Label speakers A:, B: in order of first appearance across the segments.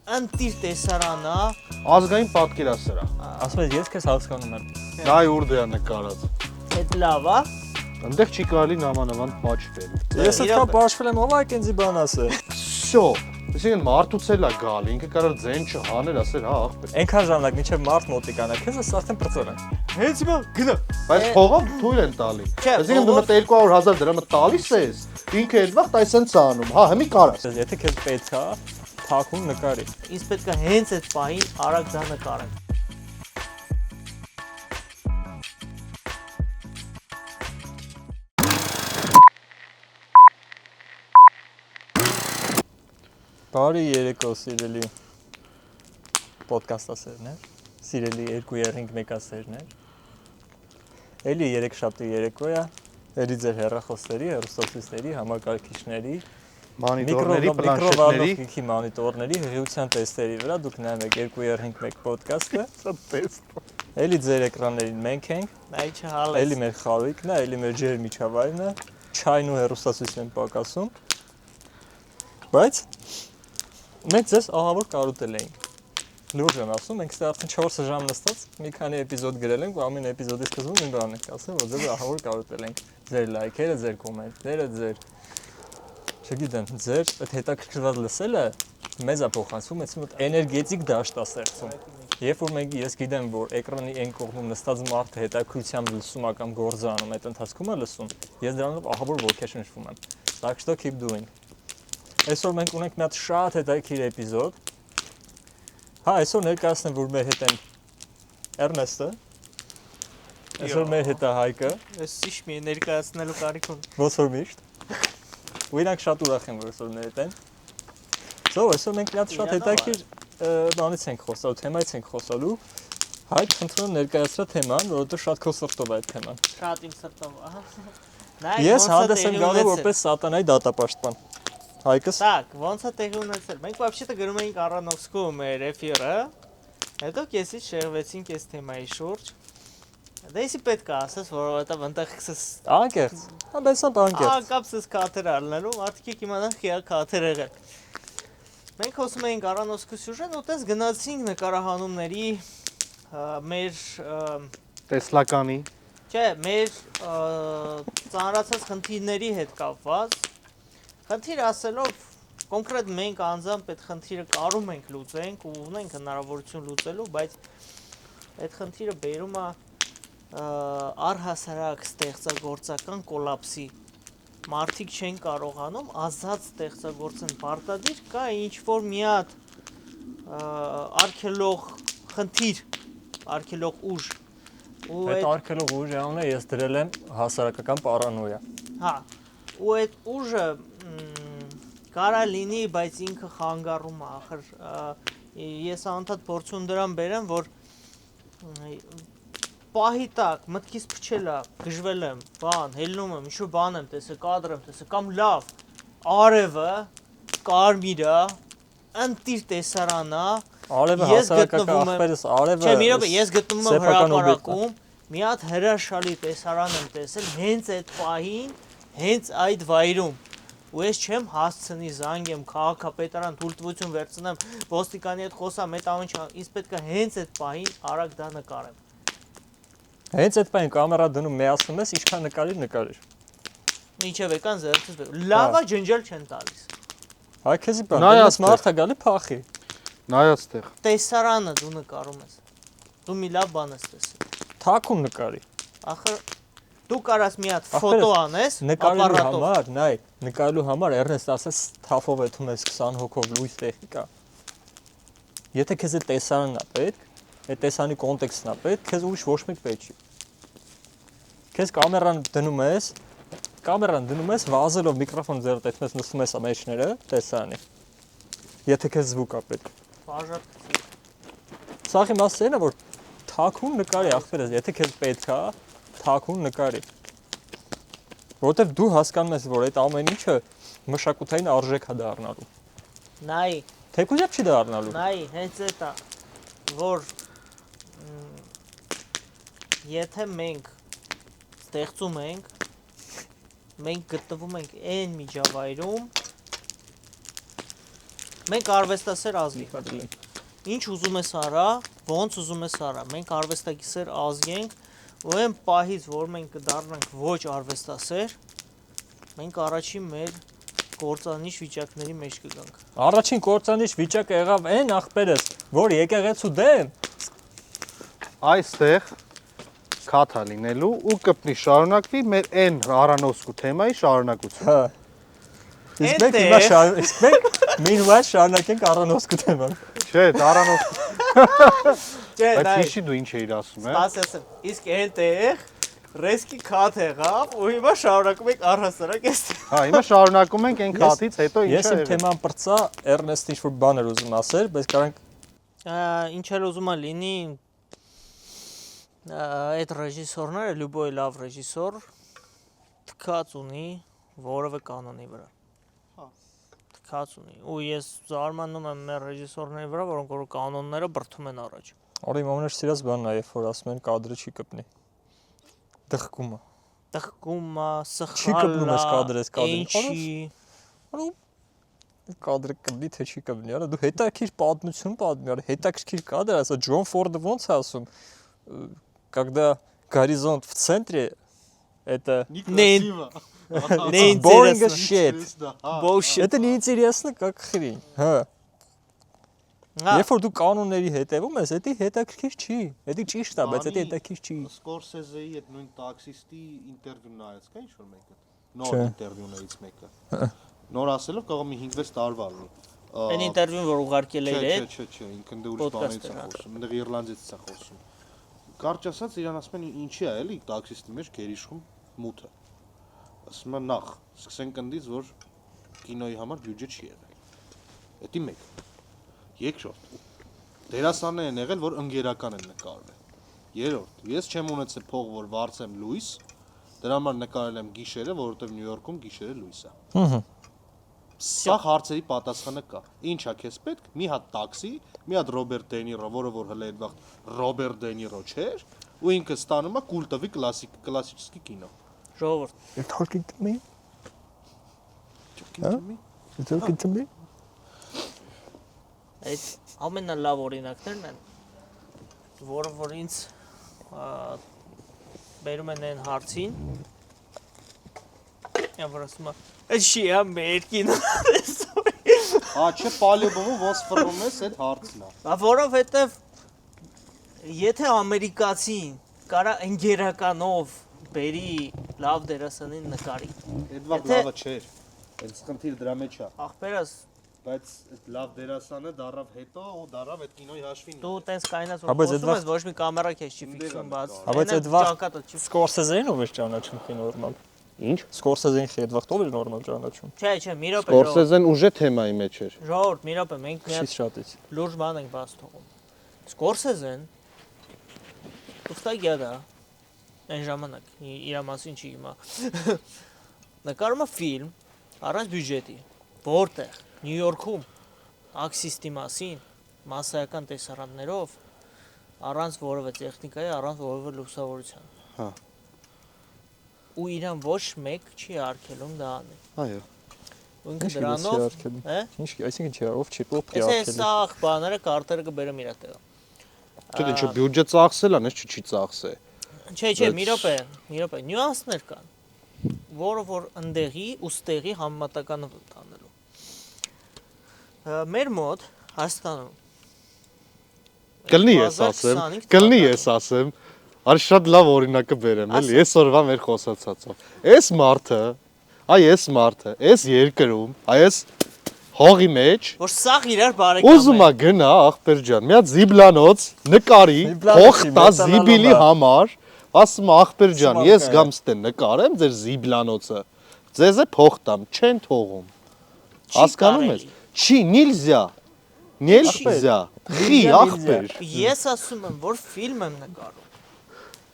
A: ընտիր տեսարանա,
B: ազգային պատկերասրահ։
C: Ասում ես ես քեզ հասկանում եմ։
B: Դա ուրդ է նկարած։
A: այդ լավ է։
B: Այնտեղ չի կարելի նամանավանդ պատճվել։
C: Ես էլ կա բաշխվել եմ, ով այդ ինձի բան ասե։
B: Всё։ Այսինքն մարդուց էլ է գալի, ինքը կարող ձեն չհաներ, ասել հա աղբեր։
C: Այնքան ժամանակ մինչև մարդ մոտիկանա, քեզ ես արդեն բրծել եմ։
A: Հենց հիմա գնա։
B: Բայց փողով թույլ են տալի։ Այսինքն դու մտ 200,000 դրամը տալիս ես, ինքը այդ վաղ այսպես անում, հա, հիմի կարաս։
C: Եթե քեզ պետք է, թաքուն նկարի։
A: Ինձ պետք է հենց այդ պահին արագ դա նկարեմ։
C: Բարի երեկո, սիրելի պոդքասթասերներ, սիրելի 2-5-1-ասերներ։ Էլի երեքշաբթի երեկո է, էլի ձեր հեռախոսների, հեռուստացույցների, համակարգիչների,
B: Մոնիտորների, պլանշետների,
C: մոնիտորների, հղիության տեստերի վրա դուք նայում եք 2-5-1 պոդքասթը, էլի ձեր էկրաններին մենք ենք,
A: Այ չհալես։
C: էլի մեր խարույկն է, էլի մեր ջեր միջավայրն է, չայն ու հեռուստացույցն են պակասում, բայց մենք ձեզ ահավոր կարոտել էինք։ Լուրջ եմ ասում, մենք ստե արդեն 4 ժամ նստած մի քանի էպիզոդ գրել ենք, ու ամեն էպիզոդի սկզբում մի բան ենք ասել, որ ձեզ ահավոր կարոտել ենք։ Ձեր լայքերը, ձեր կոմենտները, ձեր չգիտեմ, ձեր այդ հետաքրքրված լսելը մեզ է փոխանցում, այս մոտ էներգետիկ դաշտ է ստեղծում։ Երբ որ ես գիտեմ, որ էկրանի այն կողմում նստած մարդը հետաքրքրությամբ լսում կամ գործ անում, այդ ընթացքում է լսում, ես դրանով ահավոր ոգեշնչվում եմ։ Так что keep doing։ Այսօր մենք ունենք մի հատ շատ հետաքրքիր էպիզոդ։ Հա, այսօր ներկայացնեմ, որ մեր հետ են Էրնեստը։ Այսօր մեր հետ է Հայկը։
A: Ես ճիշտ մի ներկայացնելու կարիք ունեմ։
C: Ոնց որ միշտ։ Ու իրանք շատ ուրախ են, որ այսօր մեր հետ են։ Այսօր մենք մի հատ շատ հետաքրքիր բանից ենք խոսալու, թեմայից ենք խոսալու։ Հայկ, խնդրում եմ ներկայացրա թեման, որովհետև շատ քո սրտով է այդ թեման։
A: Շատ իմ սրտով, ահա։
C: Ես հանդես եմ գալու որպես սատանայի դատապաշտպան։ Հայկս։
A: Так, ոնց է տեղի ունեցել։ Մենք вообще-то գրում էինք Առանովսկու մեր էֆիրը, հետո կեսից շեղվեցինք այս թեմայի շուրջ։ Դա էսի պետք է ասես, որովհետև այնտեղ քսես
C: Անկեղծ։ Հա, բեսան անկեղծ։
A: կապսես քաթեր առնելու, մարդիկ իմանան խիա քաթեր եղել։ Մենք խոսում էինք Առանովսկու սյուժեն, ու տես գնացինք նկարահանումների մեր
B: տեսլականի,
A: չէ, մեր ծանրացած խնդիրների հետ կապված։ Խնդիր ասելով, կոնկրետ մենք անձամբ այդ խնդիրը կարում ենք լուծենք ու ունենք հնարավորություն լուծելու, բայց այդ խնդիրը բերում է առհասարակ ստեղծագործական կոլապսի։ Մարդիկ չեն կարողանում ազատ ստեղծագործեն պարտադիր, կա ինչ-որ մի հատ արգելող խնդիր, արգելող ուժ։
C: Այդ արգելող ուժի անունը ես դրել եմ հասարակական պարանոյա։
A: Հա, ու այդ ուժը կարա լինի, բայց ինքը խանգարում է, ախր ես անդադ փորձում դրան բերեմ, որ պահի տակ մտքից փչել է, գժվել եմ, բան, հելնում եմ, ինչ-որ բան եմ տեսել, կադր եմ տեսել, կամ լավ, արևը, կարմիրը, ընտիր տեսարանա,
C: Արևը հասարակական ախպերս, արևը։
A: Չէ, մի րոպե, ես գտնվում եմ հրապարակում, մի հատ հրաշալի տեսարան եմ տեսել հենց այդ պահին, հենց այդ վայրում։ Ու ես չեմ հասցնի զանգեմ քաղաքապետարան թույլտվություն վերցնեմ, ոստիկանի հետ խոսամ, այդ ամեն ինչ, ինձ պետք է հենց այդ պահին արագ դա նկարեմ։
C: Հենց այդ պահին կամերա դնում միացնում ես, ինչքան նկարիր։
A: Ինչև եկան ձեռքից լավա ջնջել չեն տալիս։
C: Հայ քեզի բան, դες մարդը գալի փախի։
B: նայած տեղ։
A: Տեսարանը դու նկարում ես։ Դու մի լավ բան ես տեսել։
C: Թաքուն նկարի։
A: Ախր դու կարաս մի հատ ֆոտո անես
C: նկարելու համար, նայ, նկարելու համար Էրնեստ ասես թափով էթում ես 20 հոգով լույս տեխնիկա։ Եթե քեզ այդ տեսարանն է պետք, այդ տեսանի կոնտեքստն է պետք, քեզ ուրիշ ոչ մեկ պետք չի։ Քեզ կամերան դնում ես, վազելով միկրոֆոն ձեռդ այդպես նստում ես մեջները տեսարանի։ Եթե քեզ զվուկ է պետք։
A: Բաժակցի։
C: Սա իմ ասելն է, որ թաքուն նկարի ախպերս, եթե քեզ պետք է, թաքուն նկարի։ Որովհետև դու հասկանում ես, որ այդ ամեն ինչը մշակութային արժեք է դառնալու։
A: Նայ,
C: թեկուզիապ չի դառնալու։
A: Նայ, հենց այդ է, որ եթե մենք ստեղծում ենք, մենք գտնվում ենք այն միջավայրում, Մենք արվեստասեր ազգ ենք։ Ինչ ուզում ես արա, ոնց ուզում ես արա։ Մենք արվեստագետներ ազգ ենք, ու այն պահից, որ մենք կդառնանք ոչ արվեստասեր, մենք առաջին մեր կործանիչ վիճակների մեջ կգանք։
C: Առաջին կործանիչ վիճակը եղավ այն ախպերս, որ եկեղեցու դեմ
B: այստեղ քաթա լինելու ու կպնի շարունակվի մեր այն Արանոսկու թեմայի շարունակությունը։
C: հա Իսկ մենք հիմա իսկ մենք meanwhile շարունակենք Արանոսկու թեման։
B: Չէ, Արանոսկու։
A: Չէ,
B: Բայց
A: դա
B: հիշի դու ինչ էիր ասում,
A: Սպասեցեմ, իսկ այնտեղ ռեսկի քաթ եղավ ու հիմա շարունակում ենք առհասարակ այստեղ։
B: Հա, հիմա շարունակում ենք այն քաթից հետո ինչա
C: Ես իմ թեման բրծա Էրնեստ ինչ-որ բաներ ուզում ասել, բայց կարանք
A: Ինչ էլ ուզում է լինի, այդ ռեժիսորները, լյուբոյ լավ ռեժիսոր, թքած ունի որևէ կանոնի վրա։ Թքած ունի։ Ու ես զարմանում եմ մեր ռեժիսորների վրա, որոնք որ կանոնները բրդում են առաջ։
C: Օրի մամներ սիրած բանն է, երբ որ ասում են կադրը չի կպնի։ Դղկումը։
A: Տխկումը,
C: Չի կպնում ես կադրը, այս կադրը։
A: Ինչի։
C: Կադրը կպնի, թե չի կպնի, արա դու հետաքրքիր պատմություն պատմի, արա հետաքրքիր կադր, ասա Ջոն Ֆորդը ոնց է ասում, когда горизонт в центре, это boring as shit.
A: Bullshit.
C: Это неинтересно, как хрень. Հա։ Երբ որ դու կանոնների հետևում ես, դա հետաքրքիր չի։ Դա ճիշտ է, բայց դա հետաքրքիր չի։
B: Սկորսեզեի այդ նույն տաքսիստի ինտերվյուն նայած կա ինչ-որ մեկը։ Նոր ինտերվյուներից մեկը։ Նոր ասելով կարող մի 5-6 տարվա լինի։
A: Այն ինտերվյուն, որ ուղարկել էր այդ։
B: Չէ, ինքն դե ուրիշ բաներից է խոսում, այնտեղ իռլանդիացից է խոսում։ Կարճ ասած իրան ասում են ինչի է էլի տաքսիստի մեջ գերիշխում մութը։ Ասում են նախ, սկսենք ընդից, որ կինոյի համար բյուջե չի եղել։ Դա մեկ։ Երկրորդ, դերասաններ են եղել, որ ընկերական են նկարվել։ Երրորդ, ես չեմ ունեցել փող, որ վարձեմ լույս, դրա համար նկարել եմ գիշերը, որովհետև Նյու Յորքում գիշերը լույս է։
C: Հհ։
B: Սա հարցերի պատասխանը կա։ Ինչ է քեզ պետք։ Մի հատ տաքսի, մի հատ Ռոբերտ Դենիրո, որը որ հələ այդ վաղ Ռոբերտ Դենիրո չէր, ու ինքը ստանում է կուլտովի կլասիկի կինո։
A: Ժողովուրդ։
C: You're talking to me? You're talking to me?
A: Այդ ամենալավ օրինակներն են, որը որ ինձ բերում են այն հարցին, որ ասում է, այս չի է մեր կինո։
B: Հա, չէ, պալեբոմը ոնց ֆռում ես այդ հարցն է։
A: Որովհետև եթե ամերիկացին կարա ընկերականով բերի լավ դերասանին նկարի։
B: Այդ վաղ լավը չէր։ Այդ խնդիրը դրա մեջ է։
A: Ախպերս,
B: Բայց այդ լավ դերասանը դարավ հետո ու դարավ այդ կինոյի հաշվին։
A: դու տենց կայնած
C: Հա,
A: որ
C: բայց
A: խոսում
C: այդ
A: ես, ոչ մի կամերա քեզ չի ֆիքսում բաց։
C: Հա, բայց այդ վաղ
A: ճակատը չի։
C: Սկորսեզեին ով է ճանաչում կինորմալ։
B: Ինչ։
C: Սկորսեզեին խի այդ վաղ ով է նորմալ ճանաչում։
A: Չէ, մի րոպե։
B: Սկորսեզեն ուժը թեմայի մեջ էր։
A: Ժողովուրդ, մի րոպե, մենք մի
C: Շիտ
A: հատ
C: շատից։
A: լուրջ բան ենք բաց թողում։ Սկորսեզեն ուստա գյադա այն ժամանակ իր մասին չի իմա։ Նկարում է ֆիլմ առանց բյուջետի, որտեղ Նյու Յորքում աքսիստի մասին մասսայական տեսարաններով առանց որևէ տեխնիկայի, առանց որևէ լուսավորության։
B: Հա։
A: Ու իրան ոչ մեկ չի արգելում դա անի։
B: Այո։
A: Ու ինքը դրանով, հա?
C: Ինչ, այսինքն չի, ով չի, ով
A: Էս
C: արգելի։
A: սա բաները կարտերը կբերեմ իր տեղը։
B: Չէ, ինչ բյուջե ծախսել ան, չի ծախսե։
A: Չէ, մի րոպե, նյուանսներ կան, որը որ ընդեղի ու ստեղի համեմատականը տանելու։ Մեր մոտ Հայաստանում
B: Կլնի ես ասեմ, արի շատ լավ օրինակը բերեմ, էլի, այսօրվա մեր խոսացածով։ Այս մարդը, այս երկրում, այս հողի մեջ,
A: որ սաղ իրար բարեկամ է։
B: ուզում է գնա ախպեր ջան, մի հատ զիբլանոց նկարի, փող տա զիբիլի համար, ասում է ախպեր ջան, ես գամ ստեն նկարեմ ձեր զիբլանոցը, ձեզ է փող տամ, չեն թողում։ Հասկանում ես։ Չի, նельзя, խի ախպեր։
A: Ես ասում եմ, որ ֆիլմ եմ նկարում։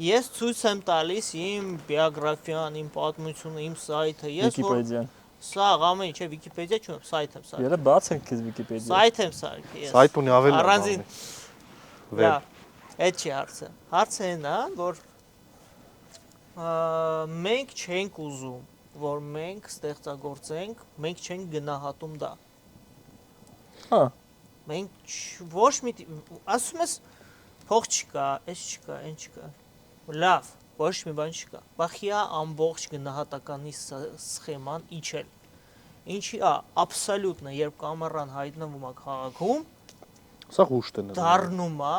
A: Ես ցույց եմ տալիս իմ բիոգրաֆիան, իմ պատմությունը, իմ սայթը, ես որ
C: Վիկիպեդիան։
A: Սա ամեն ինչ է Վիկիպեդիա չունեմ, սայթ եմ սարքել։
C: Երը բաց են քեզ Վիկիպեդիա։
A: Սայթ եմ սարքել, ես։
B: Սայթ ունի ավելի լավ։
A: Առանձին։
B: Վեբ։
A: Այդ չի հարցը։ Հարցը այն է, որ մենք չենք ուզում, որ մենք ստեղծագործենք, մենք չենք գնահատում դա։
C: Հա։
A: Մենք ոչ մի ասում ես փող չկա, այս չկա, այն չկա։ Լավ, ոչ մի բան չկա։ Բախիա ամբողջ գնահատականի սխեման իջել։ Ինչի է աբսոլյուտն է, երբ կամերան հայտնվում է քաղաքում,
B: Սա հուշտ է նրա։
A: դառնում է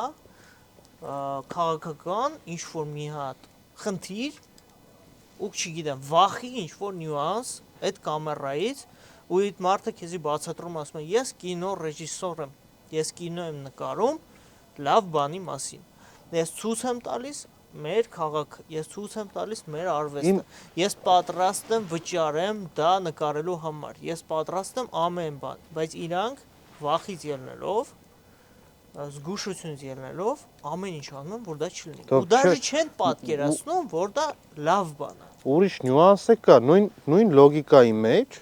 A: քաղաքական ինչ որ մի հատ խնդիր ու չգիտեմ, վախի ինչ որ նյուանս այդ կամերայից ու այդ մարդը քեզի բացատրում ասում է ես կինո ռեժիսոր եմ, ես կինո եմ նկարում լավ բանի մասին։ Ես ցույց եմ տալիս մեր քաղաքը, ես ցույց եմ տալիս մեր արվեստը։ Ես պատրաստ եմ վճարեմ դա նկարելու համար։ Ես պատրաստ եմ ամեն բան, բայց իրանք վախից ելնելով զգուշությունից ելնելով ամեն ինչ անում են, որ դա չլինի։ Ու դաժե չեն պատկերացնում, որ դա լավ բան է։
B: Ուրիշ նյուանս է կա, նույն լոգիկայի մեջ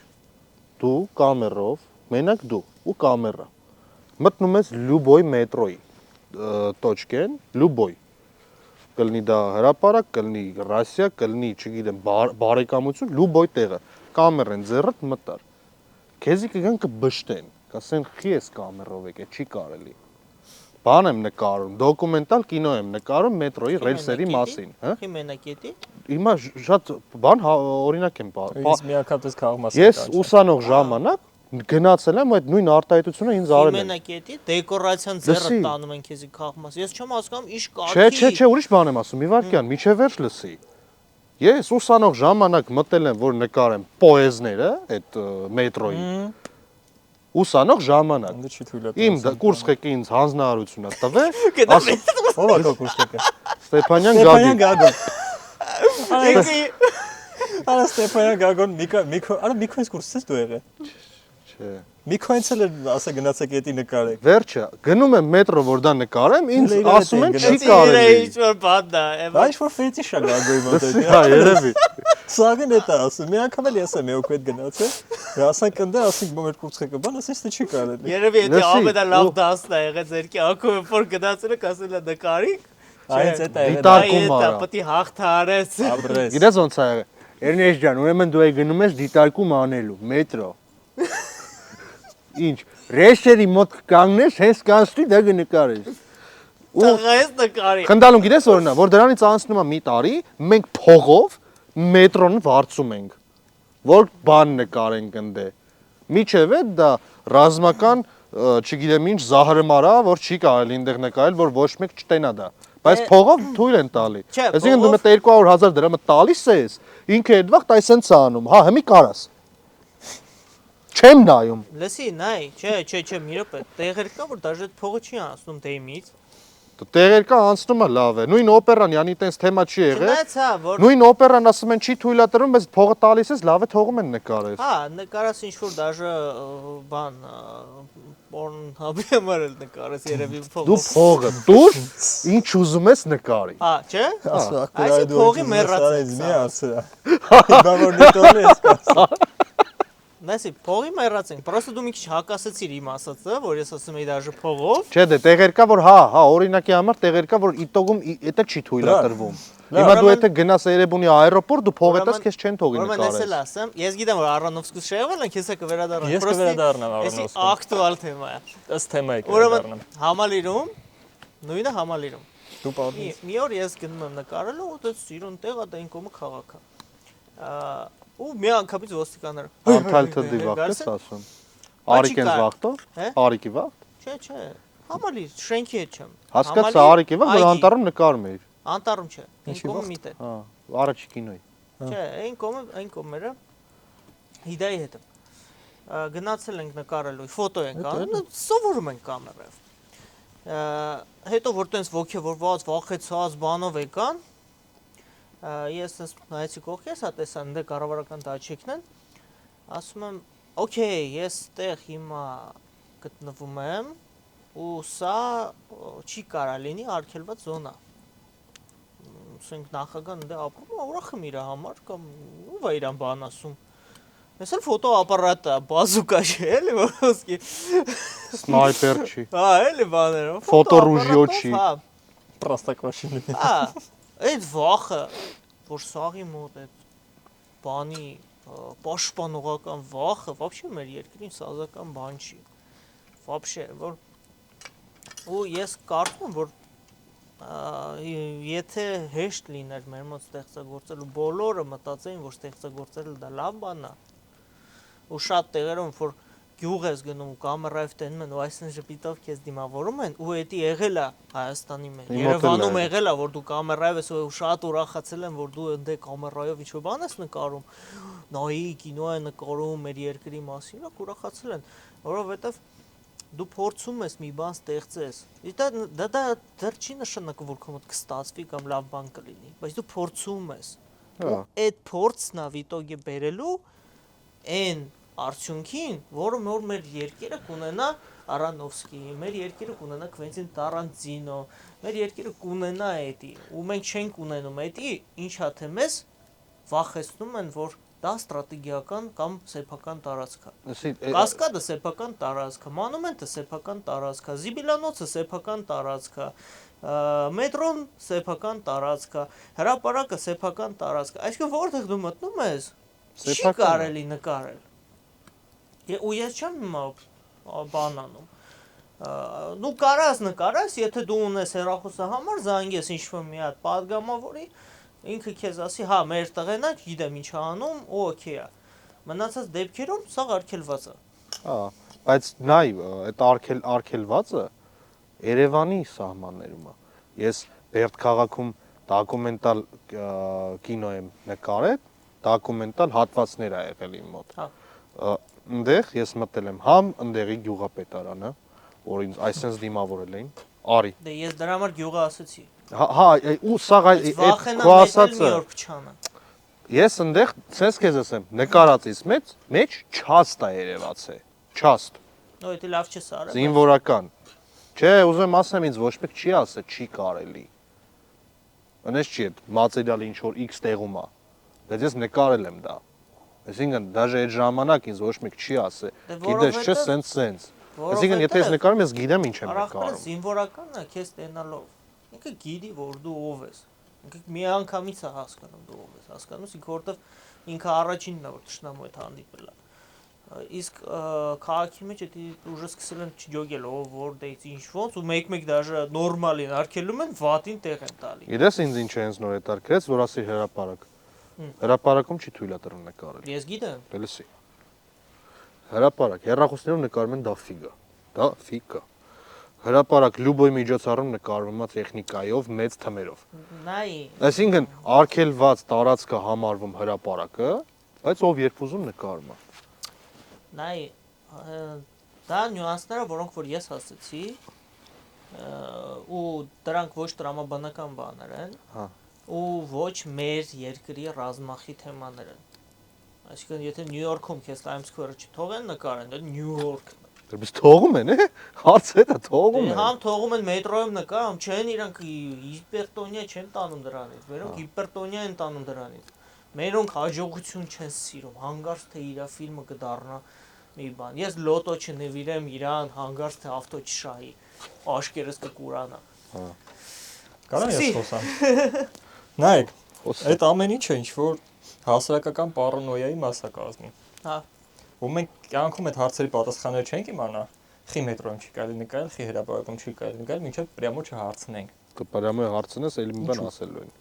B: դու կամերով, մենակ դու ու կամերա մտնում ես լյուբոյ մետրոյի տոճկեն, լյուբոյ կլինի դա հրապարակ, կլինի Ռասիա, կլինի, չգիտեմ, բարեկամություն, լյուբոյ տեղը, կամերեն ձեռդ մտար։ Քեզի կգան կբշտեն, կասեն խի ես կամերով եկե, չի կարելի։ Բան եմ նկարում, դոկումենտալ կինո եմ նկարում մետրոյի ռելսերի մասին, հա։
A: Խի մենակետի։
B: Հիմա շատ բան օրինակ եմ
C: Ինձ միակապես քաղաք մասին։
B: Ես ուսանող ժամանակ գնացել եմ այդ նույն արտահայտությունը ինձ արել են։
A: Մենակետի դեկորացիան ձեռը տանում են քեզի քաղաք։ Ես չեմ հասկանում իշ կարգի։
B: Չէ, ուրիշ բան եմ ասում, Իվարկյան, միջև վերջ լսի։ Ես ուսանող ժամանակ մտել եմ, որ նկարեմ պոեզները, այդ մետրոյի։ Ուսանող ժամանակ։
C: Ինձ չի թույլ է։
B: Իմ կուրսղեկը ինձ հանձնարարություն է տվել։
C: Ո՞վ է քո կուրսղեկը։
B: Ստեփանյան Գագիկ։
C: Արա Ստեփանյան Գագոն Միքոյից կուրսից ես դու եղել։
B: Չէ։
C: Միքոյից էլ ասա գնացեք էտի նկարեք։
B: Վերջը, գնում եմ մետրո, որ դա նկարեմ, ինձ ասում են չի կարելի։
A: Ինչ որ բան դա։
C: Դա ինչ որ ֆետիշ է Գագոյի մոտ։
B: Հա, երևի։
C: Սաղին է դա ասում։ Մի անգամ էլ ես եմ եկել այդ գնացել։ Ասանք ընդ ասենք մոմեր կուրսղեկը, բան ասես թե չի կարելի։
A: Երևի դա ամենալավ դասն է եղել ձեր կյանքում, որ գնացել եք ասել է նկարիկ։
C: Այս էտա է։
B: Դիտարկում արա։
A: Պետք է հաղթարես։
C: Ապրես։
B: Գիտես ոնց է եղել։ Էրնես ջան, ուրեմն դու այ գնում ես դիտարկում անելու, մետրո։ Ինչ, ռեսերի մոտ կանգնես, հենց կանցնի դա կնկարես։
A: Տղայես նկարի։
B: Խնդալում գիտես օրինա, որ դրանից անցնում է մի տարի, մենք փողով մետրոն վարձում ենք, որ բան նկարենք ընդ է։ Միջև է դա ռազմական, չգիտեմ ինչ զահրմարա, որ չի կարելի այնտեղ նկարել, որ ոչ մեկ չտենա դա։ Բայց փողով թույլ են տալի։ Այսինքն դու մտ 200,000 դրամը տալիս ես, ինքը այդ վաղ այսպես է անում, հա, հիմի կարաս։ Չեմ նայում։
A: Լսի, նայ, չէ, մի րոպե, տեղեր կա, որ դաժե փողը չի անցնում դեմից։
B: Տեղեր կա անցնում է լավ է։ Նույն օպերան, յանի տես թեմա չի եղել։
A: Չնայած հա, որ
B: Նույն օպերան ասում են չի թույլատրում, բայց փողը տալիս ես, լավ է թողում են նկարես։
A: հա, նկարած ինչ որ դաժե բան Pornhub-ի համար էլ նկարես երևի փողը։
B: Դու փողը դուր, ինչ ուզում ես նկարի։
A: Հա, չէ։
C: Այս
A: փողի մեռած
C: մի ասա։ Դա որ նետոլ ես։
A: Նայսի, փողի մեռած ենք։ Պրոստը դու մի քիչ հակասեցիր իմ ասածը, որ ես ասում եի դաժե փողով։
B: Չէ, դե տեղեր կա, որ հա, օրինակի համար տեղեր կա, որ իտոգում էտա չի թույլատրվում։ Հիմա դու եթե գնաս Երևանի аэроպորտ, դու փող էտաս քեզ չեն թողի
A: Ուրեմն ես էլ
B: նկարես։
A: ասեմ, ես գիտեմ որ Առանովսկուս շեղվել են, քեզ է կվերադառնամ։
C: Ես կվերադառնամ Առանովսկու։
A: Էսի ակտուալ թեմա է։
C: Ըստ թեմայի
A: Ուրեմն
C: կվերադառնամ։
A: համալիրում, նույնը համալիրում։
C: Դու պատմես։
A: Մի օր ես գնում եմ նկարելու, ու դա սիրուն տեղ է, դա այն կողմը քաղաք է։ Ու մի անգամից ոստիկանները
B: Անթալթը դիվախ ես ասում։ Արիկենս վախտով։ Արիկի վախտ։
A: Չէ, համալիր, շենքի հետ չեմ։
B: Հասկացա Արիկի վախ, որ անտառում նկարում էիր։
A: Անտառում չէ, այն կողմը մի տեղ։
B: Հա, առաջի կինոյի։
A: Չէ, այն կողմերը Հիդայի հետ եմ։ Գնացել ենք նկարելու, ֆոտո ենք անում, սովորում ենք կամերով։ Հետո որ տենց ոգևորված, վախեցած բանով եկան, ես նայեցի կողքես, հա տեսա ընդ կառավարական դահլիճն են, ասում եմ, օքեյ, ես տեղ հիմա գտնվում եմ, ու սա չի կարա լինի արգելված զոնա։ Ասենք նախագահն ընդ ապրում է, ուրախ եմ իր համար կամ ով է իրան բան ասում։ Ես էլ ֆոտոապարատը, բազուկա չէ, էլի ոսկի։
B: Սնայպեր չի։
A: Հա, էլի բաներով։
B: Ֆոտոռուժյո չի։
A: Հա,
C: Պրաստակվաշինի։
A: հա, այդ վախը, որ սաղի մոտ այդ բանի պաշտպանողական վախը, вообще մեր երկրին սազական բան չի։ Вообще, որ ու ես կարծում եմ, որ եթե հեշտ լիներ մեր մոտ ստեղծագործելու, բոլորը մտածեին, որ ստեղծագործելը դա լավ բան է, ու շատ տեղերում, որ գյուղ ես գնում ու կամերայով տենում են ու այսինքն ժպիտով քեզ դիմավորում են, ու դա եղել է Հայաստանի մեջ, Երևանում եղել է, որ դու կամերայով ես ու շատ ուրախացել են, որ դու ընդ կամերայով ինչ-որ բան ես նկարում, նայի կինո է նկարում մեր երկրի մասին, ուրախացել են, որովհետև դու փորձում ես մի բան ստեղծես։ Դա դեռ չի նշանակում, որ քո մոտ կստացվի կամ լավ բան կլինի, բայց դու փորձում ես։ Ու այդ փորձն է վիտոգի բերելու այն արդյունքին, որը մեր երկիրը կունենա Արոնոֆսկի, մեր երկիրը կունենա Քվենտին Տարանտինո, մեր երկիրը կունենա էդի, ու մենք չենք ունենում էդի, ինչա թե մեզ վախեցնում են, որ դա ստրատեգիական կամ սեփական տարածք է։ Կասկադը սեփական տարածք է, մանումենտը սեփական տարածք է, Զիբիլանոցը սեփական տարածք է, մետրոն սեփական տարածք է, հրապարակը սեփական տարածք է։ Այսինքն որտեղ դու մտնում ես, չի կարելի նկարել։ Ու ես չեմ բան անում։ Դու կարաս նկարես, եթե դու ունես հեռախոսահամար, զանգես ինչ-որ մի հատ պատգամավորի, ինքը քեզ ասի, հա, մեր տղեն է, գիտեմ ինչ անում, ու օքեյ է։ Մնացած դեպքերում սա արգելված է։
B: Հա, բայց նայ, այդ արգելվածը Երևանի սահմաններում է։ Ես Բերդ քաղաքում դոկումենտալ կինո եմ նկարել, դոկումենտալ հատվածներ ա եղել իմ մոտ։
A: Հա։
B: Այնտեղ ես մտել եմ համ այնտեղի գյուղապետարանը, որ ինձ այսպես դիմավորել էին, արի։
A: Դե ես դրա համար գյուղը ասացի։
B: Հա, ու սա այդ քո ասածը։ Ես այնտեղ ցես քեզ ասեմ, նկարածից մեջ չաստ է երևացե, չաստ։
A: Նո, դա լավ չես արել։
B: Զինվորական։ Չէ, ուզում ասեմ ինձ ոչ մեկ չի ասել, չի կարելի։ Անես չի, մատերիալը ինչ որ X տեղում է։ Բայց ես նկարել եմ դա։ Այսինքն, դաժե այդ ժամանակ ինձ ոչ մեկ չի ասել։ Գիտես, չէ, սենց։ Այսինքն, եթե ես նկարում, ես գիտեմ ինչ եմ նկարում։
A: Զինվորականն է քեզ տենալով։ Ինքը գիտի, որ դու ով ես։ Ինքը մի անգամից է հասկանում դու ով ես, հասկանում, ինքը որտեվ ինքը առաջինն է, որ ճշնամու հետ հանդիպել է։ Իսկ քաղաքի մեջ դա ուժը սկսել են չջոգել, ով որտեղից ինչ ոնց ու մեկ-մեկ դաժե նորմալին արկելում են, վատին տեղ են տալի։
B: Իրես ինձ ինչ է հենց նոր հետարկրեց, որ ասի հրապարակ։ Հրապարակում չի թույլատրվում նկարել։
A: Ես գիտեմ։
B: Լսի։ Հրապարակ, հեռախոսներում նկարում են դա ֆիգա։ Դա ֆիգա։ Հրապարակ լյուբոյ միջոցառում նկարվում է տեխնիկայով, մեծ թմերով։
A: Նայ։
B: Այսինքն արգելված տարածքը համարվում հրապարակը, բայց ով երբ ուզում նկարում է։
A: Նայ, դա նյուանսները, որոնք որ ես ասացի, ու դրանք ոչ տրամաբանական բաներ են, ու ոչ մեր երկրի ռազմախի թեմաներ են։ Այսինքն եթե Նյու Յորքում քեզ Times Square-ը չթողեն նկարեն, դա Նյու Յորքն է։
B: Դեռ թողում են, հարցը դա թողում են։
A: Համ թողում են մետրոյում նկարում, չեն իրանք հիպերտոնիա չեն տանում դրանից, մերոնք հիպերտոնիա են տանում դրանից։ Մերոնք հաջողություն չեն սիրում, հանգարց թե իր ֆիլմը կդառնա մի բան։ Ես լոտո չնվիրեմ իրան, հանգարց թե ավտո չշահի, աշկերս կկուրանա։
B: Հա։
C: Կարա ես խոսամ։ Նայեք, այդ ամեն ինչը ինչ որ հասարակական պարանոյայի մաս է կազմում։
A: Հա։
C: Ու մենք կյանքում այդ հարցերի պատասխանները չենք իմանա, խի մետրոյում չի կարելի նկարել, խի հրապարակում չի կարելի նկարել, մինչև պրյամո չհարցնենք։
B: Պրյամո հարցնես, էլի մի բան ասելու են։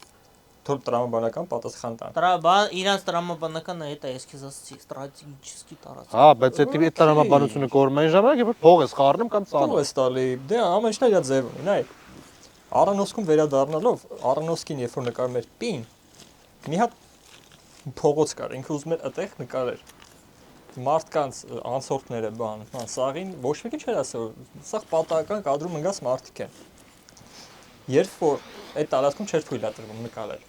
C: Թող տրամաբանական պատասխան տան։
A: Իրանց տրամաբանականը այդ է, ես քեզ ասացի, ստրատեգիչի տարածք։
B: Հա, բայց այդ տրամաբանությունը կորմային ժամանակ երբ փող ես խառնում կամ ծանոթ։
C: Փող ես տալի, դե ամեն ինչն իր ձև ունի, նայ։ Արոնոֆսկում վերադառնալով, Արոնոֆսկին երբ որ նկարում էր պին, մի հատ փողոց կար, ինքը ուզում էր այդտեղ նկարել։ Մարդկանց անցորդները բան, սաղին ոչ մեկին չէր ասել, սաղ պատահական կադրում ընկած մարդիկ են։ Երբ որ այդ տարածքում չէր թույլատրվում նկարել։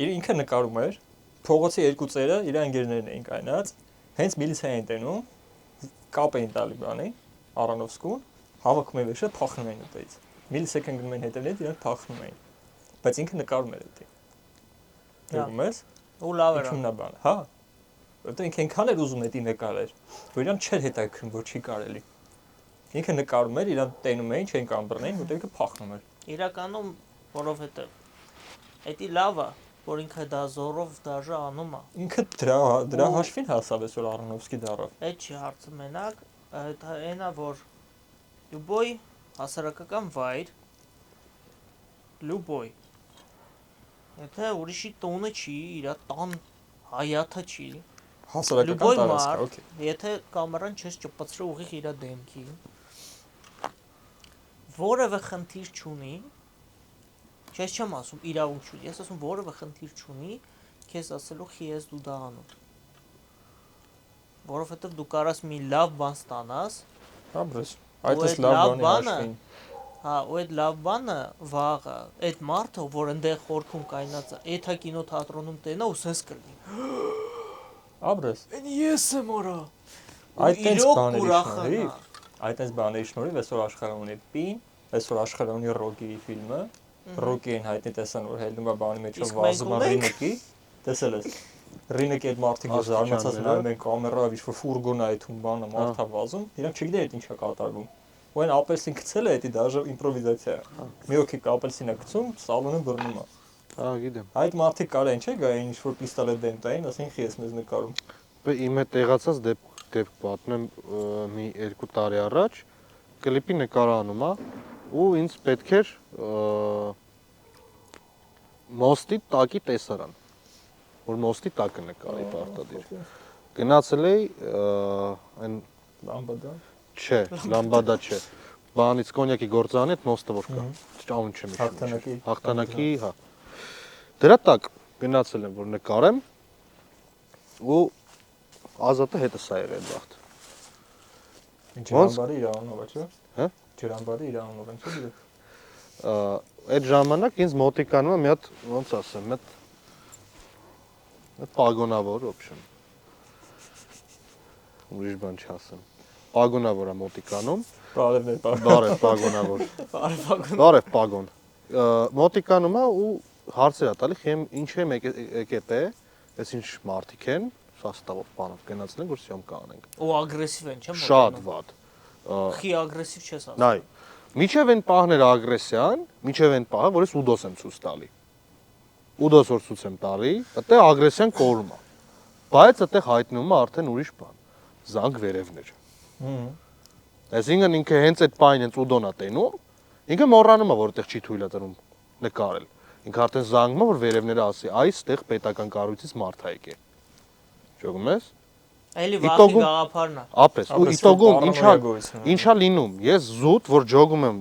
C: Ինքը նկարում էր, փողոցի երկու ծերը իր ընկերներն էին կայնած, հենց միլիցիա էին տենում, կապ էին տալի բանի, Արոնոֆսկուն, հավաքում էին վերջը, փախնում էին այդտեղից։ Միլիցիան գնում էին հետևից, իրանք փախնում էին։ Բայց ինքը նկարում էր այդտեղ։ Դերում ես։
A: Ու լավ էր։
C: Ինչու՞մն է բան, հա։ Որտեղ ինքը այնքան էր ուզում էդի նկարել, որ իրան չէր հետաքրքրում, որ չի կարելի։ Ինքը նկարում էր, իրան տենում էին, չէին կամ բռնեին, որտեղ ինքը փախնում էր։
A: Իրականում, որովհետև էդի լավ է, որ ինքը դա զորով դաժե անում է։
C: Ինքը դրա հաշվին հասավ էսօր Արոնոֆսկի դարավ։
A: Այդ չի հարցը մենակ, Դա այնա որ լյուբոյ հասարակական վայր լյուբոյ եթե ուրիշի տոնը չի իր տան հայաթը չի
C: Հասարակական
A: լյուբոյ
C: տարածք,
A: մարդ
C: օքեյ։
A: եթե կամերան չես ճպցրի ուղիղ իր դեմքին որևէ խնդիր չունի Ես չեմ ասում իրավունք չունի, ես ասում որևէ խնդիր չունի, քեզ ասելու խի ես դու դա անում։ Որովհետև դու կարաս մի լավ բան ստանաս,
C: Աբրես, այդպես լավ բանի հաշվին։
A: հա, ու այդ լավ բանը վաղը, այդ մարդը, որ այնտեղ խորքում կայնած է, էթա կինոթատրոնում տենա ու սենց կլինի։
C: Աբրես։
A: Էն ես եմ օրա։
C: Այդպես բաների շնորհիվ այսօր աշխարհը ունի Պին, այսօր աշխարհը ունի Ռոկի ֆիլմը։ Ռոկին հայտնի տեսան որ հելնում է բանի մեջով վազում է Ռինեկի, տեսել ես։ Ռինեկի այդ մարդիկ որ զարմացած նայում են կամերայով ինչ-որ ֆուրգոն է այդում բանը մարդա վազում, իրանք չգիտեն այդ ինչա կատարվում։ Ու այն ապելսին գցել է, դա դաժե իմպրովիզացիա է։ Մի հոգի ապելսին է գցում, սալոնը բռնում է։
B: Հա, գիտեմ։
C: Այդ մարդիկ կարեն չէ գա ինչ-որ պիստոլետ դեմ տային, ասեն խի ես մեզ նկարում։
B: Իմ հետ տեղացած դեպք պատմեմ մի 2 տարի առաջ կլիպի նկարանում է ու ինձ պետք էր մոստի տակի տեսարան որ մոստի տակը նկարի պարտադիր գնացել էի այն
C: լամբադա
B: չէ լամբադա չէ բանից կոնյակի գործարանի այդ մոստը որ կա ճանուն չեմ հիշում հաղթանակի հա դրա տակ գնացել եմ որ նկարեմ ու ազատը հետը սա եղել բախտ
C: Ջրամբարի իրանով է, չէ՞։
B: Հա?
C: Ջրամբարի իրանով են, չէ՞։
B: Այդ ժամանակ ինձ մոտիկանում է մի հատ, ոնց ասեմ, այդ պագոնավոր օպշն։ Ուրիշ բան չասեմ։ Պագոնավոր է մոտիկանում։
C: Բարևներ,
B: Բարև պագոնավոր։ Բարև պագոն։ Մոտիկանում է ու հարցեր է տալի, ինչ եմ եկել է, այս ինչ մարդիկ են, սաստավով բանով գնացել են, որ սյոմկա անենք։
A: Ու ագրեսիվ են, չէ՞։
B: Շատ վատ։
A: Խի ագրեսիվ չես ասում։
B: Նայ, միջև են պահներ ագրեսիան, միջև են պահը, որ ես ուդոս եմ ցույց տալի։ Ուդոս որ ցույց եմ տալի, այդտեղ ագրեսիան կորում է։ Բայց այդտեղ հայտնվում է արդեն ուրիշ բան։ Զանգ վերևներ։ Այսինքն ինքը հենց այդ պայն հենց ուդոն է տենում, ինքը մոռանում է, որ այդտեղ չի թույլ է տրում նկարել։ Ինքը արդեն զանգում է, որ վերևները ասի, այստեղ պետական կառույցից մարդ է եկել։ Ճոգում ես։
A: Էլի վախի գաղափարն է։
B: Ապրես, ու իտոգում ինչա լինում։ Ես զուտ, որ ջոգում եմ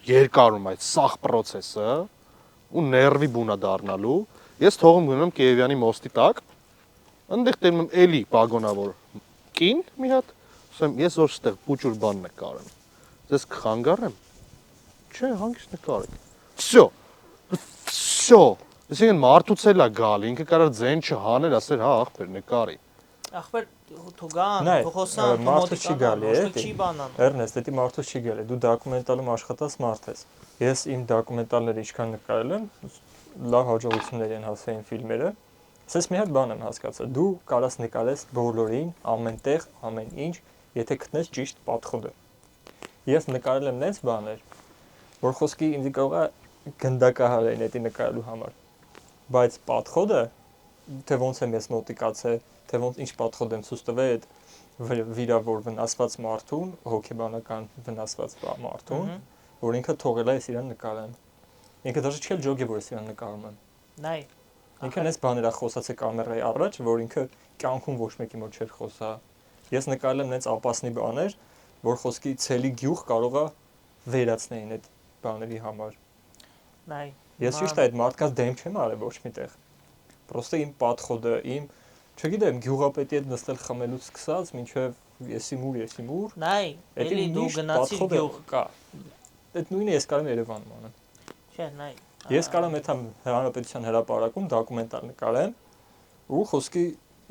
B: երկարում այդ սախ process-ը ու ներվի բունա դառնալու, ես թողում գնում եմ Կիևյանի մոստի տակ, այնտեղ տենում եմ էլի պագոնավոր կին մի հատ, ասեմ ես որ ստեղ փուճուր բան նկարեմ։ Ձեզ կխանգարեմ։ Չէ, հանգիստ նկարեք։ Всё։ Այսինքն մարդուց էլ է գալ, ինքը կարա ձեն չհաներ, ասեր հա ախպեր նկարի։
A: Ախպեր թուգան, թողոսան,
C: մարդը չի գալի,
A: չի բանան։
C: Էրնեստ, դա մարդը չի գալի, դու դոկումենտալում աշխատած մարդ ես։ Ես իմ դոկումենտալները ինչքան նկարել եմ, լավ հաջողություններ են հասել այն ֆիլմերը։ Ասես մի հատ բան եմ հասկացել, դու կարաս նկարես բոլորին, ամենտեղ, ամեն ինչ, եթե գտնես ճիշտ պատխոդը։ Ես նկարել եմ նենց բաներ, որ խոսքի ինձ կարող է գնդակահար են դա նկարելու համար։ Բայց պատխոդը, թե ոնց եմ ես մոտիկացել, թե ոնց ինչ պատխոդ եմ ցույց տվել այդ վիրավոր վնասված մարդուն, հոգեբանական վնասված մարդուն, որ ինքը թողել է իրան նկարեմ։ Ինքը դեռ չի ջոգի որ իրան նկարում եմ։
A: Նայ։
C: Ինքը այս բաները խոսացե կամերայի առաջ, որ ինքը կյանքում ոչ մեկի մոտ չէր խոսա։ Ես նկարել եմ նենց ապասնի բաներ, որ խոսքի ցելի գյուղ կարող է վերացնեին այդ բաների համար։
A: Նայ։
C: Ես ճիշտ այդ մարդկանց դեմ չեմ արել ոչ միտեղ։ Պրոստը իմ պատխոդը, իմ, չգիտեմ, գյուղապետի հետ նստել խմելուց սկսած, մինչև եսի մուր։
A: Նայ, էլի դու գնացիր գյուղ
C: կա։ Այդ նույնը ես կարեմ Երևանում անեմ։
A: Չէ, նայ։
C: Ես կարող եմ Հանրապետության հրապարակում դոկումենտալ նկարեմ ու խոսքի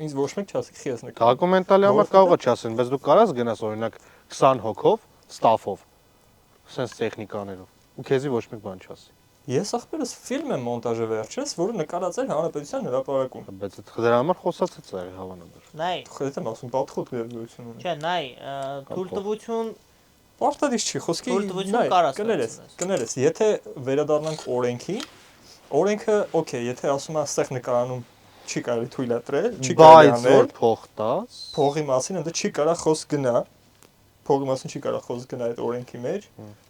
C: ինձ ոչ մեկ չասի խի ես նկարում։
B: Դոկումենտալի համար կարող է չասեն, բայց դու կարաս գնաս օրինակ 20 հոգով, ստաֆով, sense տեխնիկաներով, ու քեզի ոչ մեկ բան չասի։
C: Ես ախպերս ֆիլմ եմ մոնտաժը վերջերս, որը նկարած էր Հանրապետության հրապարակում։
B: Բայց դրա համար խոսացած է հավանաբար։
A: Նայ։
C: Խելոք եմ ասում, պատխոդ վերաբերություն ունի։
A: Չէ, նայ, թույլտվություն
C: Պարտադիր չի, խոսքի կներես, եթե վերադառնանք օրենքին, օրենքը, օքեյ, եթե ասում է, այստեղ նկարանում չի կարելի թույլատրել, չի կարելի անել։
B: Բայց որ փող տաս,
C: փողի մասին ընդ չի կարա խոսք գնա։ փողի մասին չի կարող խոսք գնալ այդ օրենքի մեջ։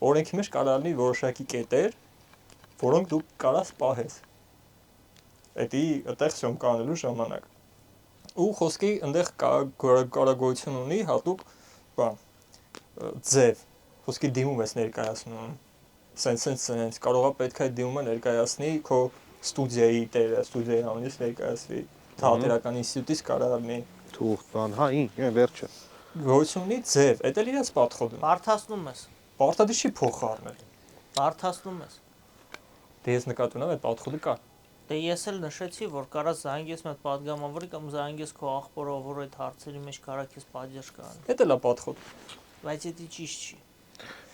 C: Օրենքի մեջ կարող լինի որոշակի կետեր, որոնք դու կարաս պահես։ Էդի այդտեղ շոմ կանելու ժամանակ։ Ու խոսքի այնտեղ կարագորություն ունի հատուկ բան ձև խոսքի դիմում ես ներկայացնում սենց կարողա պետք է դիմումը ներկայացնի քո ստուդիայի տերը ստուդիայի անունից ներկայացվի թատերական ինստիտուտից կարող լինի
B: թուղթ բան հա վերջը
C: գոյություն ունի ձև դա էլ իրաց պատխոդում
A: Բարթացնում ես
C: բարթադի չի փող խառնել
A: Բարթացնում ես
C: դե ես նկատի ունեմ այդ պատխոդը կա
A: Դե ես էլ նշեցի որ կարաս զանգես մի հատ падգամավորի կամ զանգես քո աղբորը որ այդ հարցերի մեջ կարա քեզ պատժ կան
C: դա էլ է պատխոդ
A: Բայց դա ճիշտ չի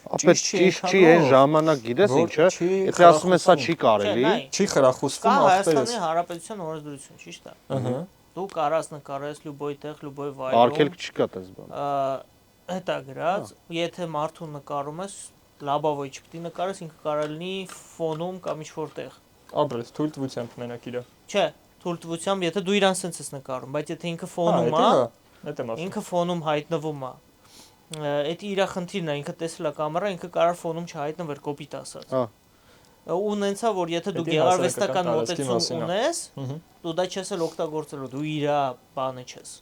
B: Ապա ճիշտ չի այն ժամանակ գիտես ինչը եթե ասում ես սա չի կարելի
C: չի խրախուսվում
A: ախպերս
C: ախպերս
A: Հայաստանի Հանրապետության օրենսդրություն ճիշտ է
C: ըհը
A: Դու կարաս նկարես լյուբոյ տեղ լյուբոյ վայրում
B: արգելք չկա դες բան
A: Հետա գրած եթե մարդու նկարում ես լաբավոյ չպետք է նկարես ինքը կարա լինի ֆոնում կամ ինչ-որ տեղ
C: Աբրես թույլտվությամբ մենակ իրա
A: Չէ թույլտվությամբ եթե դու իրան սենց ես նկարում բայց եթե ինքը ֆոնում
C: դա եմ ասում
A: ինքը ֆոնում հայտնվում է Էդի իր խնդիրն է ինքը տեսել է կամերա ինքը կարող ֆոնում չհայտնվեր կոպիտ ասած
B: Հա
A: ու նենցա որ եթե դու գեղարվեստական մոտեցում ունես դու դա չես էլ օգտագործելու դու իր բանը չես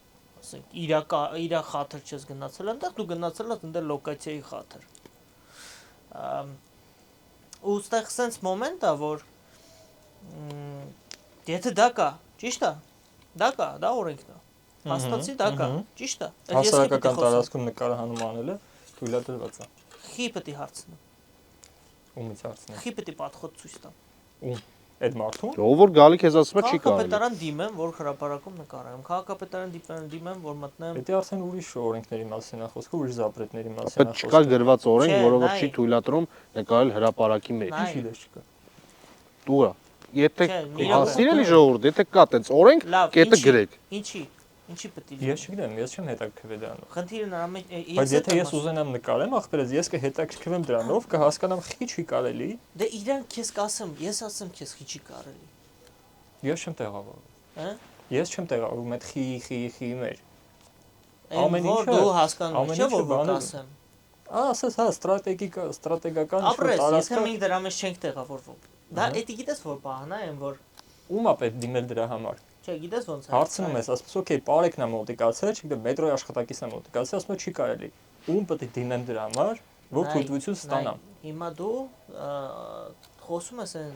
A: ասենք իր խաթր չես գնացել այնտեղ դու գնացել ես այնտեղ լոկացիայի խաթր ու ստեղ sense մոմենտ է որ եթե դա կա ճիշտ է դա օրենքն է Հաստացի դա կա, ճիշտ է։
C: Հասարակական տարածքում նկարահանում անելը թույլատրված է։
A: Խի պետք է հարցնեմ։
C: Ումից հարցնեմ։
A: Խի պետք է պատխոտ ցույց տամ։
C: Ում այդ մարդուն։
B: ով որ գալի քեզ ասում է չի կարելի։
A: Քաղաքապետարան դիմեմ, որ հրապարակում նկարեմ։ Քաղաքապետարան դիմեմ, որ մտնեմ։
C: Դա արդեն ուրիշ օրենքների մասին է խոսքը, ուրիշ զապրետների մասին է
B: խոսքը։ Չկա գրված օրենք, որը որ չի թույլատրում նկարել հրապարակի մեջ։
C: Ինչի՞ դες չկա։
B: Դուրա։ Եթե հասիրելի ժողովուրդ, եթե կա տենց օրենք, կետը գրեք։
A: Ինչի պետք է։
C: Ես չգիտեմ, ես չեմ հետաքրքրվել դրանով։
A: Խնդիրը նրա մեջ
C: Բայց եթե ես ուզենամ նկարեմ, ախպերս ես կհետաքրքրվեմ դրանով, կհասկանամ խի չի կարելի։
A: Դե իրան քեզ կասեմ, ես ասեմ քեզ խի չի կարելի։
C: Ես չեմ տեղավորվում։
A: Հա?
C: Ես չեմ տեղավորվում այդ խի մեր։
A: Ամեն ինչ դու հասկանում ես, չէ՞ որ ասեմ։
C: Ասես հա, ստրատեգիական
A: Ապրես, եթե մենք դրա մեջ չենք տեղավորվում։ Դա էդի գիտես որ բանա են որ
C: ումա պետք դիմել դրա համար։
A: Չէ, գիտես ոնց է։
C: Հարցնում ես, ասես, օքեյ, բարեկն է մոտիկացել, չգիտեմ, մետրոյի աշխատակիցն է մոտիկացել, ասում է չի կարելի։ Ում պետք է դիմեմ դրա համար, որ թույլտվություն ստանամ։
A: Հիմա դու խոսում ես այն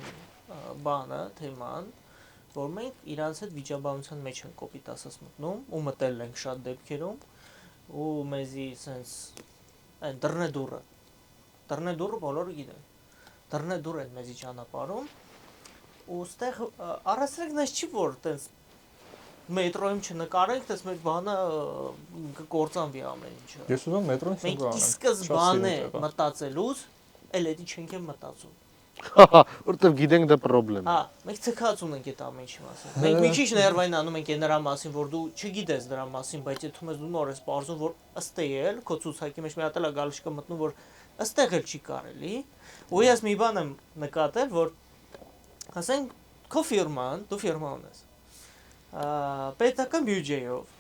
A: բանը, թեման, որ մենք իրանց հետ վիճաբանության մեջ ենք կոպիտ ասած մտնում, ու մտել ենք շատ դեպքերում, ու մեզի sense այն դռնեդուրը բոլորը գիտեն։ Դռնեդուր են մեզի ճանապարհում ու ստեղ առասրեք նես չի որ տես մետրոյում չնկարենք, տես մեր բանը կկործանվի ամեն ինչը։
C: Ես ուզում մետրոյին չեմ
A: Մենք ի սկզբանե մտածելուց էլ էդի չենք մտածում։
B: Որտեվ գիտենք դա խնդրեմ։
A: Հա, մենք ցկած ունենք այդ ամեն ինչի մասին։ Մենք մի քիչ ներվային անում ենք այն նրա մասին, որ դու չգիտես դրա մասին, բայց եթե ես դու նոր ես բարձում, որ ըստ էլ քո ցուցակի մեջ մի հատ էլ գալիս կա մտնում, որ ըստեղ էլ չի կարելի։ Ու ես մի բան եմ նկատել, որ ասենք քո ֆիրման, դու ֆիրմա ունես։ Պետական բյուջեով,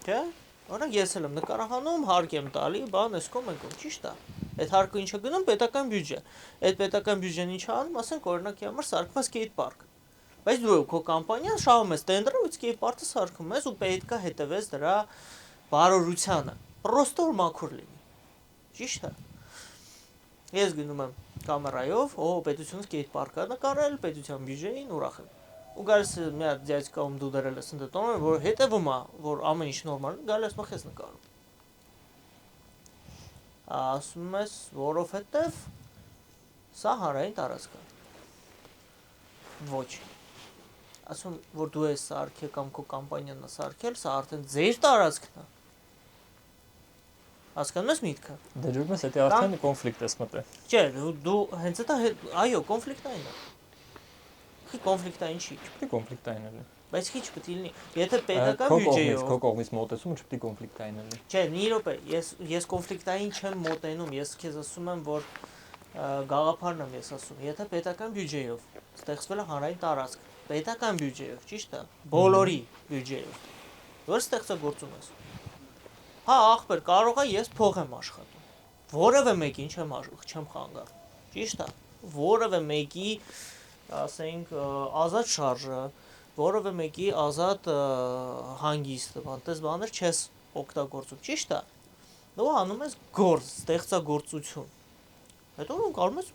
A: չէ՞։ Օրինակ ես էլ եմ նկարահանում, հարկ եմ տալի, բան էս կոմ ենք, ճիշտ է։ Այդ հարկը ինչա գնում պետական բյուջե։ Այդ պետական բյուջեն ինչ անում, ասենք օրինակի համար սարքում է skate park։ Բայց դու քո կամպանիան շահում ես տենդերը ու skate park-ը սարքում ես ու պետքա հետևես դրա բարօրությանը։ Պրոստո մաքուր լինի։ Ճիշտ է։ Ես գնում եմ կամերայով, պետությունը skate park-ը նկարել, պետության բյուջեին ուրախ եմ։ Ու գալիս մի հատ դյացկայում դու դրել ես ընդ տոնում, որ հետևում է, որ ամեն ինչ նորմալ է, գալիս մխես նկարում։ Ասում ես, որովհետև սա հանրային տարածք է։ Ոչ։ Ասում, որ դու ես սարքել կամ քո կամպանիան է սարքել, սա արդեն ձեր տարածքն է։ Հասկանում ես միտքը։
C: Դե դու ես դա արդեն կոնֆլիկտ ես մտել։
A: Չէ, դու հենց դա այո, կոնֆլիկտային է։ Խի կոնֆլիկտային չի։
C: Չպետք է կոնֆլիկտային լինի։
A: Բայց քիչ պետք է լինի։ Եթե պետական բյուջեով
C: քո կողմից մոտեցումը չպետք է կոնֆլիկտային լինի։
A: Չէ, մի րոպե, ես կոնֆլիկտային չեմ մոտենում, ես քեզ ասում եմ, որ գաղափարն եմ ես ասում։ Եթե պետական բյուջեով ստեղծվել է հանրային տարածք, պետական բյուջեով, ճիշտ է, բոլորի բյուջեով։ Որ ստեղծագործում ես։ Հա, ախպեր, կարող է ես փող եմ աշխատում։ Որևէ մեկին չեմ խանգարում։ Ճիշտ է։ Որևէ մեկի, ասենք, ազատ շարժը, որևէ մեկի ազատ հանգիստը, բանտես բաներ չես օգտագործում, ճիշտ է։ Դու անում ես գործ, ստեղծագործություն։ Հետո դու կարող ես,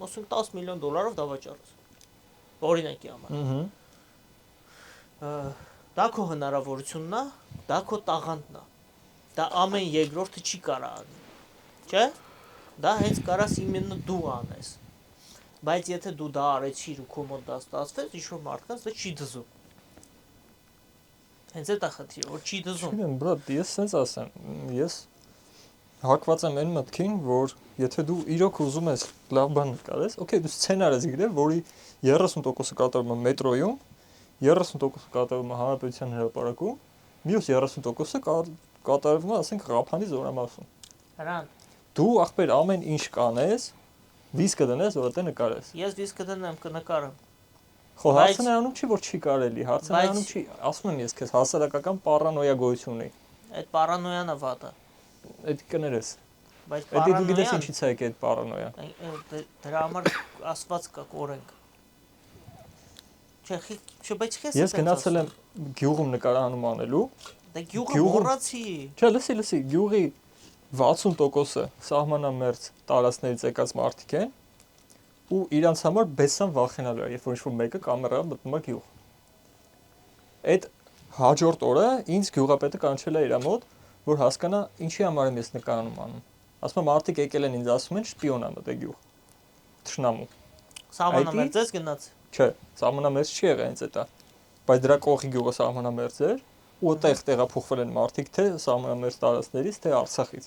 A: ասենք, $10 միլիոն դա վաճառես։ Օրինակի համար։ Դա քո հնարավորությունն է, դա քո տաղանդն է։ Դա ամեն երկրորդը չի կարա անի։ Չէ՞։ Դա հենց կարաս իմенно դու անես։ Բայց եթե դու դա արեցիր ու քո մոտ դա ստացվեց, ինչ-որ մարդկանց դա չի դզում։ Հենց այդ է խնդիրը, որ չի դզում։
C: Չգիտեմ, բրատ, ես սենց ասեմ, ես հակված եմ այն մտքին, որ եթե դու իրոք ուզում ես լավ բան նկարես, օքեյ, դու սցենար ես գրել, որի 30%-ը կատարվում է մետրոյում, 30%-ը կատարվում է Հանրապետության հրապարակում, մյուս 30%-ը կատարվում է, ասենք, Ղափանի զորամասում։
A: Հրան։
C: Դու ախպեր ամեն ինչ կանես, վիզ կդնես, որ դե նկարես։
A: Ես վիզ կդնեմ, կնկարեմ։
C: Ხო, հարցը նրանում չի, որ չի կարելի, հարցը նրանում չի, ասում եմ ես քեզ, հասարակական պարանոյա գոյություն ունի։
A: Այդ պարանոյան է վատը։
C: Այդ կներես։
A: Բայց
C: Դա դու գիտես ինչից է եկել այդ պարանոյան։
A: Դրա համար ասված կա օրենք։ Չէ, բայց քեզ։
C: Ես գնացել եմ գյուղում նկարահանում անելու։
A: Դա գյուղը մոռացի։
C: Չէ, լսի, գյուղի 60%-ը սահմանամերձ տարածքներից եկած մարդիկ են ու իրանց համար բեսան վախենալու է, երբ որ ինչ-որ մեկը կամերայով մտնում է գյուղ։ Այդ հաջորդ օրը ինձ գյուղապետը կանչել է իր մոտ, որ հասկանա ինչի համար եմ ես նկարանում անում։ Ասում եմ մարդիկ եկել են ինձ ասում են շպիոն ա մտել գյուղ։ Թշնամու։
A: Սահմանամերձ ես գնաց։
C: Չէ, սահմանամերձ չի եղել ինձ դա։ Բայց դրա կողքի գյուղը սահմանամերձ էր ու այդտեղ տեղափոխվել են մարդիկ թե սահմանամերձ տարածքներից, թե Արցախից։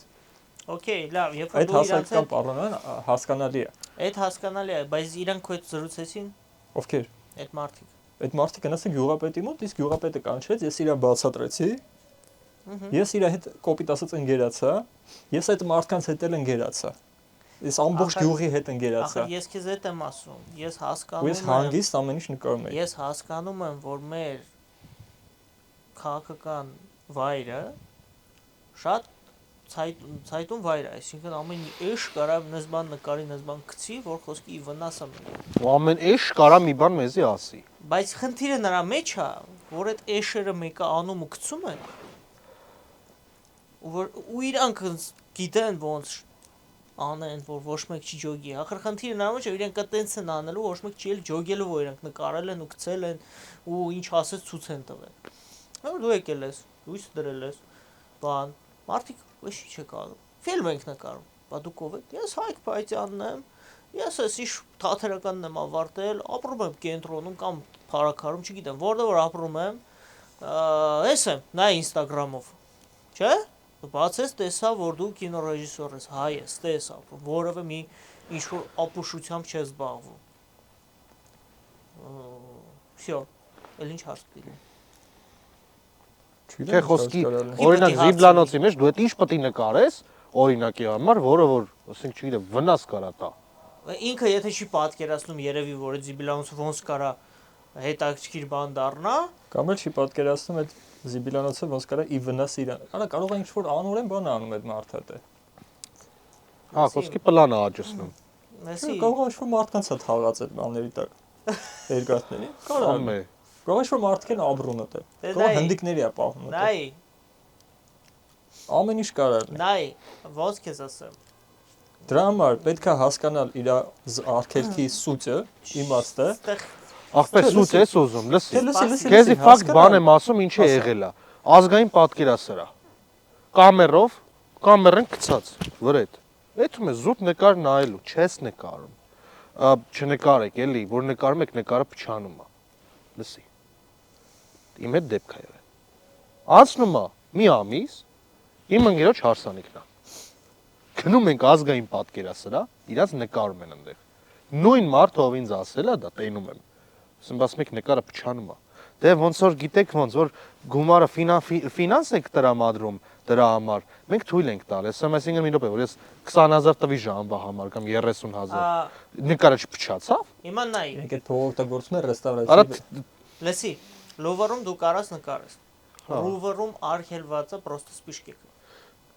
A: Okay, լավ, երբ որ
C: դու իրանց հետ պարոնան հասկանալի է։
A: Այդ հասկանալի է, բայց իրանք քո հետ զրուցեցին։
C: Ովքեր։
A: Այդ մարդիկ։
C: Այդ մարդիկը գնացին գյուղապետի մոտ, իսկ գյուղապետը կանչեց, ես իրան բացատրեցի։ Ես իր հետ կոպիտ ասած ընկերացա, ես այդ մարդկանց հետ էլ ընկերացա։ Ես ամբողջ գյուղի հետ ընկերացա։
A: Ախր ես քեզ հետ եմ ասում, ես հասկանում եմ։
C: Ես հանգիստ ամեն ինչ նկարում եմ։
A: Ես հասկանում եմ, որ մեր քաղաքական վայրը շատ ցայտուն վայր է, այսինքն ամեն ինչ կարա նես բան նկարի, նես բան գցի, որ խոսքի վնասը մնա։
B: Ու ամեն ինչ կարա մի բան մեզի ասի։
A: Բայց խնդիրը նրա մեջ է, որ այդ էշերը մեկը անում ու գցում են։ Ու իրանք գիտեն ոնց անեն, որ ոչ մեկ չի ջոգի։ Ախր խնդիրը նրա մեջ է, իրենք այտենց են անելու, ոչ մեկ չի էլ ջոգելու, որ իրանք նկարել են ու գցել են ու ինչ ասեց ցույց են տվել։ Որ դու եկել ես, լույս դրել ես, բան, մարդիկ ոչի չեք անում։ Ֆիլմ ենք նկարում, բա դուք ով եք։ Ես Հայկ Փայտյանն եմ։ Ես էսի թատերականն եմ ավարտել, ապրում եմ կենտրոնում կամ Փարաքարում, չգիտեմ, որտեղ որ ապրում եմ։ Էս եմ, նա Instagram-ով։ Չէ՞։ Դու բացես տեսա, որ դու կինոռեժիսոր ես, հայ ես, տես ապրում, որևէ մի ինչ-որ ապուշությամբ չես զբաղվում։ Всё, էլ ինչ հարց դիլի։
B: Չէ, խոսքի օրինակ Զիբլանոցի մեջ դու այդ ինչ պետք է նկարես, օրինակի համար, որը որ, ասենք, չգիտեմ, վնաս կարա տա։
A: Ինքը եթե չի պատկերացնում երևի, որ Զիբլանոցը ոնց կարա հետաքրքիր բան դառնա,
C: կամ էլ չի պատկերացնում այդ Զիբլանոցը ոնց կարա ի վնաս իրան։ Արա կարող է ինչ-որ անորեն բան անում այդ մարդը դե։
B: Հա, խոսքի պլանը աճեցնում։
A: Մեսի
C: կարող է ինչ-որ մարդկանց է թաղած այդ բաների տակ։ Երկաթների։ Կարող է։ Կարող է ինչ-որ մարդիկ են ապրում այդտեղ։ Կարող է հնդիկների է պահում այդտեղ։
A: Նայ։
C: Ամեն ինչ կարող է։
A: Նայ, ոնց քեզ ասեմ։
C: Դրա համար պետք է հասկանալ իր արգելքի սուտը, իմաստը։
B: Ախպեր սուտ ես ուզում, լսի։ Քեզի ֆակտ բան եմ ասում, ինչ է եղել է։ Ազգային պատկերասրահ։ Կամերով, կամերեն գցած, վրեդ։ Էթում է զուտ նկար նայելու, չես նկարում։ Չնկարեք, էլի, որ նկարում եք, նկարը փչանում է։ Լսի։ Իմ հետ դեպք է եղել։ Անցնում է մի ամիս, իմ ընկերոջ հարսանիքն է։ Գնում ենք ազգային պատկերասրահ, իրաց նկարում են այնտեղ։ Նույն մարդը ով ինձ ասել է, դա տենում եմ։ Ասում ասում եք նկարը փչանում է։ Դե ոնց որ գիտեք ոնց որ գումարը ֆինանս եք տրամադրում դրա համար։ Մենք թույլ ենք տալ, ասեմ, այսինքն մի րոպե, որ ես 20000 տվի ժամվա համար կամ 30000։ Նկարը չփչացավ։
A: Հիմա նայ։
C: Մենք այդ փողը օգտագործում ենք ռեստավրացիա։
A: Լսի, Լուվրում դու կարաս նկարես։ Լուվրում արգելված է պրոստը սպիշկեքը։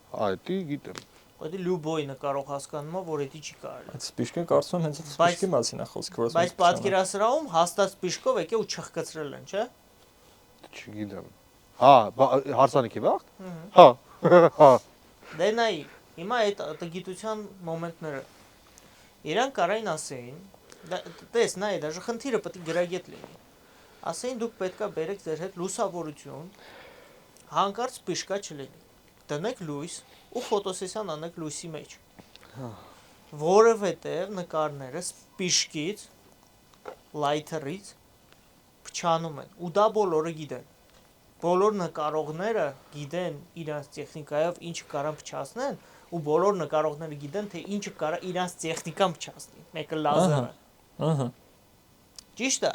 B: Այդ գիտեմ։
A: Դա լյուբոյ նկարող հասկանում է, որ դա չի կարելի։
C: Այդ սպիշկեն կարծում եմ հենց այդ սպիշկի մասին է խոսքը, որ
A: Բայց պատկերասրահում հաստատ սպիշկով եկե ու չխկացրել են, չէ՞։
B: Չգիտեմ։ Հա, հարսանիքի վաղ։ Հա։ Հա։
A: Դե նայի, հիմա այդ տգիտության մոմենտները իրան կարային ասեին, տես նայ, դաժե խնդիրը պետք է գրագետ լինի։ Ասեին դուք պետքա բերեք ձեր հետ լուսավորություն, հանկարծ սպիշկա չլինի։ Դնեք լույս ու ֆոտոսեսիան անեք լույսի մեջ։ Որովհետև նկարները սպիշկից, լայթերից փչանում են, ու դա բոլորը գիտեն։ Բոլոր նկարողները գիտեն իրանց տեխնիկայով ինչ կարան փչացնեն, ու բոլոր նկարողները գիտեն, թե ինչը կարա իրանց տեխնիկան փչացնի։ Մեկը լազերը։
C: Ահա։
A: Ճիշտ է։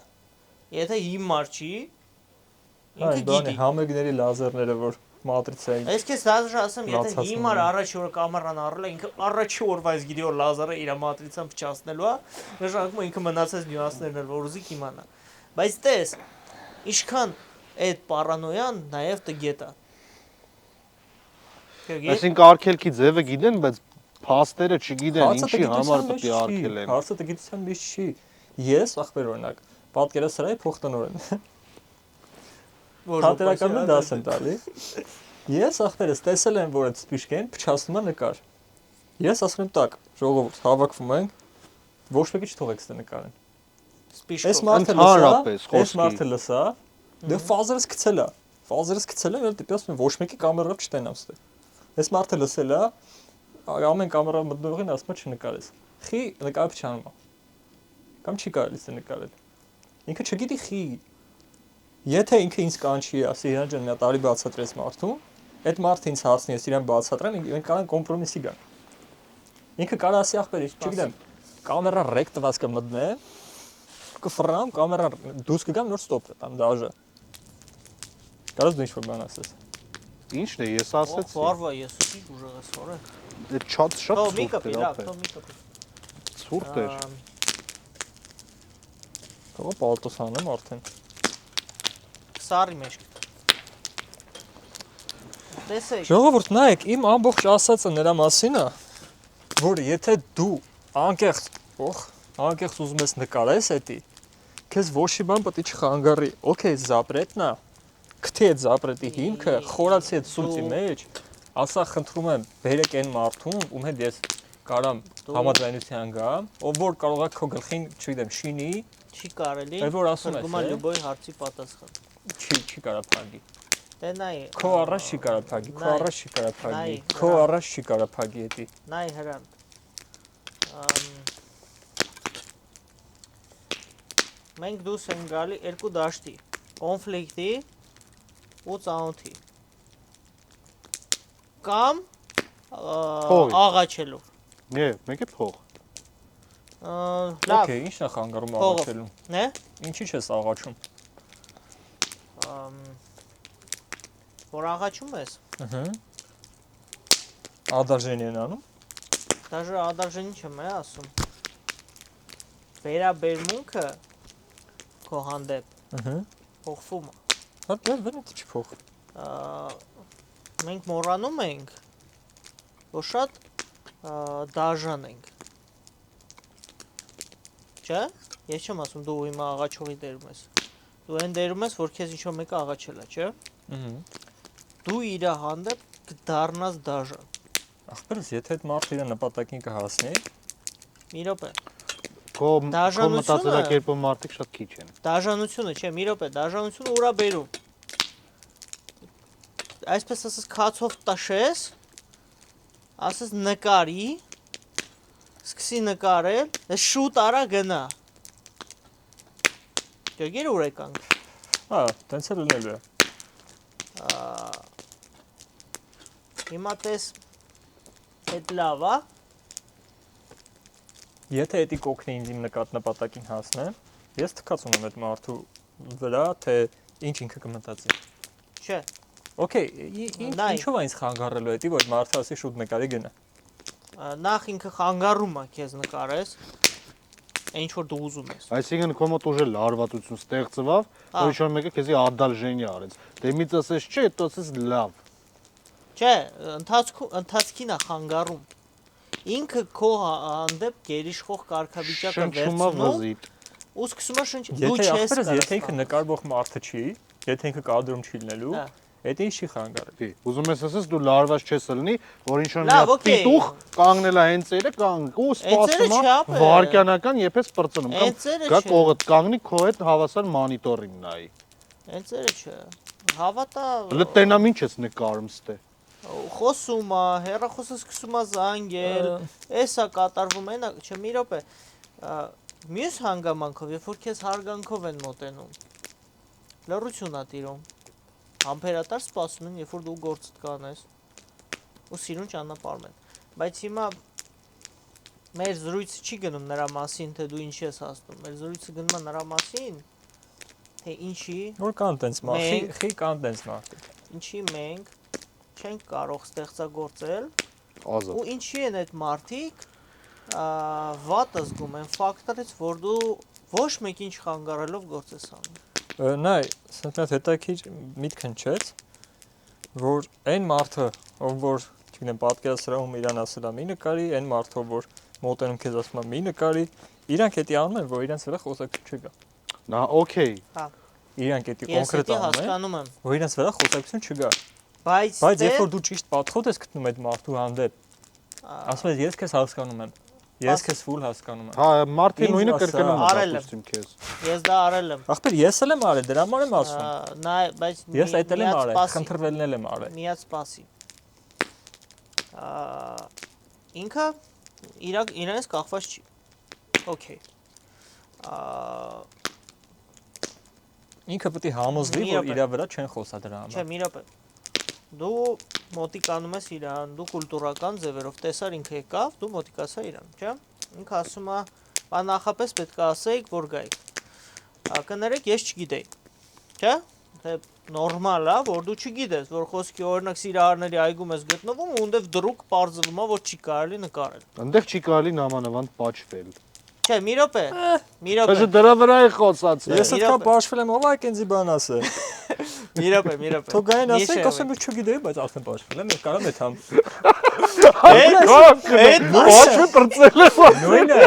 A: Եթե հիմար չի,
C: Ինքը
A: ինքը գիտի։
C: համերգների լազերները, որ մատրիցային։
A: Ես քեզ դաժե ասեմ, եթե հիմար առաջի օր կամերան առել է, ինքը առաջի օրվայից գիտի որ լազերը իր մատրիցան փչացնելու է, նշանակում է ինքը մնացած նյուանսներն էլ որ ուզի կիմանա։ Բայց տես, ինչքան այդ պարանոյան նաև տգետ է։
B: Այսինքն արգելքի ձևը գիտեն, բայց փաստերը չգիտեն, ինչի համար պետք է արգելեն։
C: Հարցը տգիտության մեջ չի։ Ես, ախպեր օրինակ, պատկերասրահի փոխտնօրեն։ Թատերականն դաս եմ տալի։ Ես ախպերս տեսել եմ, որ այդ սպիշկեն փչացնում է նկար։ Ես ասում եմ տակ, ժողովուրդ, հավաքվում ենք, ոչ մեկի չթողեք ստե նկարեն։ Այս մարդը լսա, դե ֆազերս գցել է։ Ֆազերս գցել է, դեպի ասում եմ ոչ մեկի կամերով չտենամ ստե։ Այս մարդը լսել է, ամեն կամերա մտնողին ասում է չնկարես։ Խի նկարը փչանում է։ Կամ չի կարելի ստե նկարել։ Ինքը չգիտի խի։ Եթե ինքը ինձ կանչի, ասի իրան ջան, մի հատ արի բացատրես մարդուն, այդ մարդը ինձ հարցնի, ես իրան բացատրեմ, մենք կարող ենք կոմպրոմիսի գան։ Ինքը կարող ասի ախպեր, չգիտեմ, կամերա ռեկ տված կմտնեմ, կֆռամ, կամերա դուրս կգամ, նոր ստոպ տամ դաժե։ Կարո՞ղ դու ինչ-որ բան ասես։
B: Ինչն է, ես ասեցի։
A: Վարվա, ես ուղի ուժեղես խորը։
B: Դե շատ
A: սուրտ
B: է,
A: լավ, մի կպի։
B: Սուրտ է։
C: Թող պալտոս անեմ արդեն։
A: Սարի մեջ։ Տեսեք։
C: Ժողովուրդ, նայեք, իմ ամբողջ ասածը նրա մասին է, որ եթե դու անկեղծ ուզում ես նկարես էդի, քեզ ոչ մի բան պետք է չխանգարի։ Okay, զապրետնա։ Գտի այդ զապրետի հիմքը, խորացի այդ սուծի մեջ, ասա խնդրում եմ, բերեք այն մարդուն, ում հետ ես կարամ համաձայնության գամ, ով որ կարող է քո գլխին, չգիտեմ, շինի,
A: չի կարելի։
C: Այդ որ ասում ես,
A: Գումա լյուբոյ հարցի պատասխան։
C: Չի կարա փագի։
A: Դե նայ։
C: Քո առաջ չի կարա փագի, քո առաջ չի կարա փագի, քո առաջ չի կարա փագի էդի։
A: Նայ հրան։ Մենք դուրս ենք գալի երկու դաշտի, կոնֆլիկտի ու ծանոթի։ Կամ աղաչելու։
B: Նե, մեկ է փող։
A: Լավ։
C: Okay, ի՞նչն է խանգարում աղաչելուն։
A: Նե։
C: Ինչի՞ չես աղաչում։
A: Որ աղաչում ես։
C: Ահա։ Ադարժենի են անում։
A: Դաժե ադարժենի չեմ ասում։ Վերաբերմունքը քո հանդեպ
C: Ահա։
A: փոխվում է։
C: Հա դե վենիտ չի փոխ։
A: Մենք մոռանում ենք, որ շատ դաժան ենք։ Չէ՞։ Ես չեմ ասում դու հիմա աղաչողի դերում ես։ Դու այն դերում ես, որ քեզ ինչ-որ մեկը աղաչել է, չէ՞։ Դու իր հանդեպ կդառնաս դաժան։
C: Ախպերս, եթե այդ մարդը իր նպատակին կհասնի,
A: մի րոպե։
B: Քո մտածելակերպով մարդիկ շատ քիչ են։
A: Դաժանությունը, չէ, մի րոպե, դաժանությունը ուրա բերում։ Այսպես ասած քացով տաշես, ասես նկարի, սկսի նկարել, շուտ արա գնա։ Ջոգեր ուր եկանք։
C: հա, տենց էլ լինելու է։
A: Հիմա տես այդ լավ է։
C: Եթե էդի կօգնի ինձ իմ նպատակին հասնեմ, ես թքած ունեմ այդ մարդու վրա, թե ինչ ինքը կմտածի։
A: Չէ։
C: Okay, ինչով է ինձ խանգարելու էդի, որ մարդը ասի շուտ նկարի գնա։
A: Նախ ինքը խանգարում է քեզ նկարես, ինչ որ դու ուզում ես։
B: Այսինքն քո մոտ ուժը լարվածություն ստեղծվավ, որ ինչ որ մեկը քեզի ադալժենի արեց։ Դե մի ասես չէ, դա ասես լավ։
A: Չէ, ընթացքին է խանգարում։ Ինքը քո հանդեպ գերիշխող կարգավիճակը վերցնում ու սկսում է շնչել։ Դու չես կարող։
C: Եթե ինքը նկարվող մարդը չի, եթե ինքը կադրում չի լինելու, դա ինչ չի խանգարի։
B: Ուզում ես ասես դու լարված չես լինի, որ ինչ-որ մի պիտուղ կանգնել է հենց էլը կանգ ու սպասում է վարքյանական եփես պրծնում կամ գա կողդ կանգնի քո հետ հավասար մոնիտորին նայի։
A: Հենց էլը չէ։ Հավատա։
B: Լտենամ ինչ ես նկարում ստե։
A: Խոսում է, հեռախոսը սկսում է զանգել, էսա կատարվում է, չէ, մի րոպե։ Մյուս հանգամանքով, երբ որ քեզ հարգանքով են մոտենում, լռություն է տիրում։ Համբերատար սպասում են, երբ որ դու գործդ կանես, ու սիրուն ճանապարհում են։ Բայց հիմա մեր զրույցը չի գնում նրա մասին, թե դու ինչ ես հասնում։ Մեր զրույցը գնում է նրա մասին, թե ինչի։
C: Որ կան տենց մարդիկ, խի կան տենց մարդիկ։
A: Ինչի մենք չենք կարող ստեղծագործել
B: Ազատ։
A: ու ինչի են այդ մարդիկ վատ զգում են ֆակտորից, որ դու ոչ մեկին չխանգարելով գործ ես անում։
C: Նայ, սենց հետաքրքիր միտք հնչեց, որ այն մարդը, ով որ, չգիտեմ, պատկերասրահում իրան ասել է մի նկարի, այն մարդը, որ մոտենում քեզ ասում է մի նկարի, իրանք էդի անում են, որ իրենց վրա խոսակցություն չկա։
B: Նա օքեյ։
A: Հա։
C: Իրանք էդի կոնկրետ անում են,
A: հասկանում եմ,
C: որ իրենց վրա խոսակցություն չկա։
A: Բայց
C: երբ որ դու ճիշտ պատրոտ ես գտնում այդ մարդու հանդեպ, ասում ես ես քեզ հասկանում եմ։ Ես քեզ full հասկանում եմ։
B: Հա, մարդի նույնը կրկնում եմ ասում քեզ։
A: Ես դա արել եմ։
C: Ախպեր, ես էլ եմ արել, դրա համար եմ ասում։
A: Նա, բայց
C: ես այդ էլ եմ արել, խնդրվելն եմ արել։
A: Միած սպասի։ Ինքը իրենից կախված չի։ Okay։
C: Ինքը պետք է համոզվի, որ իր վրա չեն խոսա դրա համար։
A: Չէ, մի րոպե։ Դու մոտիկանում ես իրան, դու կուլտուրական ձևերով տեսար ինքը եկավ, դու մոտիկացա իրան, չէ՞։ Ինքը ասում է, «Բա նախապես պետք է ասեիք, որ գայիք»։ Կներեք, ես չգիտեի։ Չէ՞։ Թե նորմալ է, որ դու չգիտես, որ խոսքի օրինակ Սիրահարների այգում ես գտնվում ու ունդև դրուկ պարզվում է, որ չի կարելի նկարել։
B: Այնտեղ չի կարելի նամանավանդ պաչվել։
A: Չէ, մի րոպե։ Մի րոպե։
B: Բայց դրա վրա է խոսած։
C: Ես այդքան պաշվել եմ, ով է ինձի բան ասը։
A: Մի րոպե։
C: Թող գային ասենք, ասեմ ու չգիտեի, բայց արդեն պաշվել եմ, ես կարամ էթամ։
B: Այդ պաչը պրծել է։
C: Նույնը,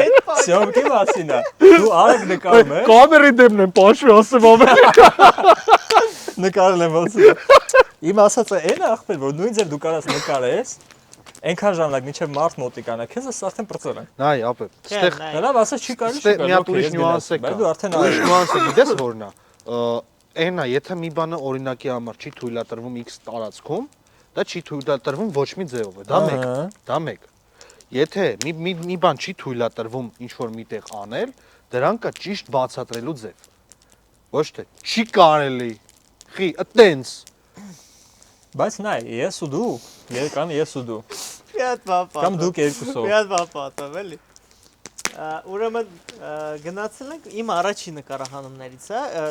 C: սյոմքի մասին է։ Դու արագ նկարում ես։
B: Կամերի դեմն եմ պաչը ասեմ ամեն։
C: Նկարել եմ ոնց։ Իմ ասածը այն է ախպեր, որ նույն ձև դու կարաս նկարես, այնքան ժամանակ մինչև մարդ մոտիկանա, քեզ արդեն պրծել են։
B: Նայ, ապե, ստեղ
C: լավ ասած չի կարելի
B: մի հատ ուրիշ նյուանս է կա։
C: Դու արդեն
B: ուրիշ նյուանսը գիտես որն է։ Այնա, եթե մի բանը օրինակի համար չի թույլատրվում X տարածքում, դա չի թույլատրվում ոչ մի ձևով է, դա մեկ, դա մեկ։ Եթե մի բան չի թույլատրվում ինչ որ միտեղ անել, դրան կա ճիշտ բացատրելու ձև։ Ոչ թե չի կարելի։ Խի, այտենց։
C: Բայց նայ, ես ու դու, երեկան ես ու դու։
A: Մի հատ բապա։
C: Կամ դուք երկուսով։
A: Մի հատ բապա, տավելի։ Ուրեմն գնացել ենք իմ առաջին նկարահանումներից,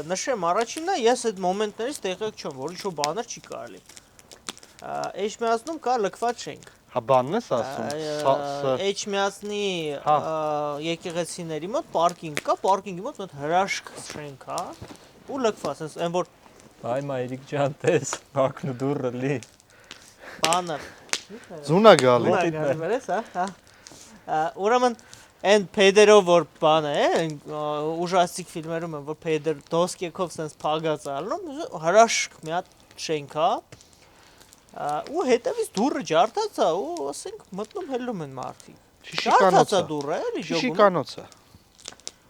A: նշեմ առաջինն է, ես այդ մոմենտներից տեղյակ չեմ, որ ինչ-որ բաներ չի կարելի։ Էջմիածնում կա լքված շենք։
B: Հա բանն ես ասում։
A: Էջմիածնի եկեղեցիների մոտ պարկինգ կա, պարկինգի մոտ մի հրաշք շենք հա, ու լքված, այն որ
C: Այ մայրիկ ջան, տես, բակն ու դուրը լի։
A: Բանը։
B: Զունա գալի։
A: Վերես, հա։ Ուրեմն այն փեդերով որ բանը է, ուժասիկ ֆիլմերում են որ փեդեր դոսկեքով sense փագած ալնում, հրաշք մի հատ շենք հա։ Ու հետևից դուրը ջարդած է ու ասենք մտնում հելնում են մարդիկ։ Ջարդած է դուրը, էլի ժողովում։
B: Շիկանոցը։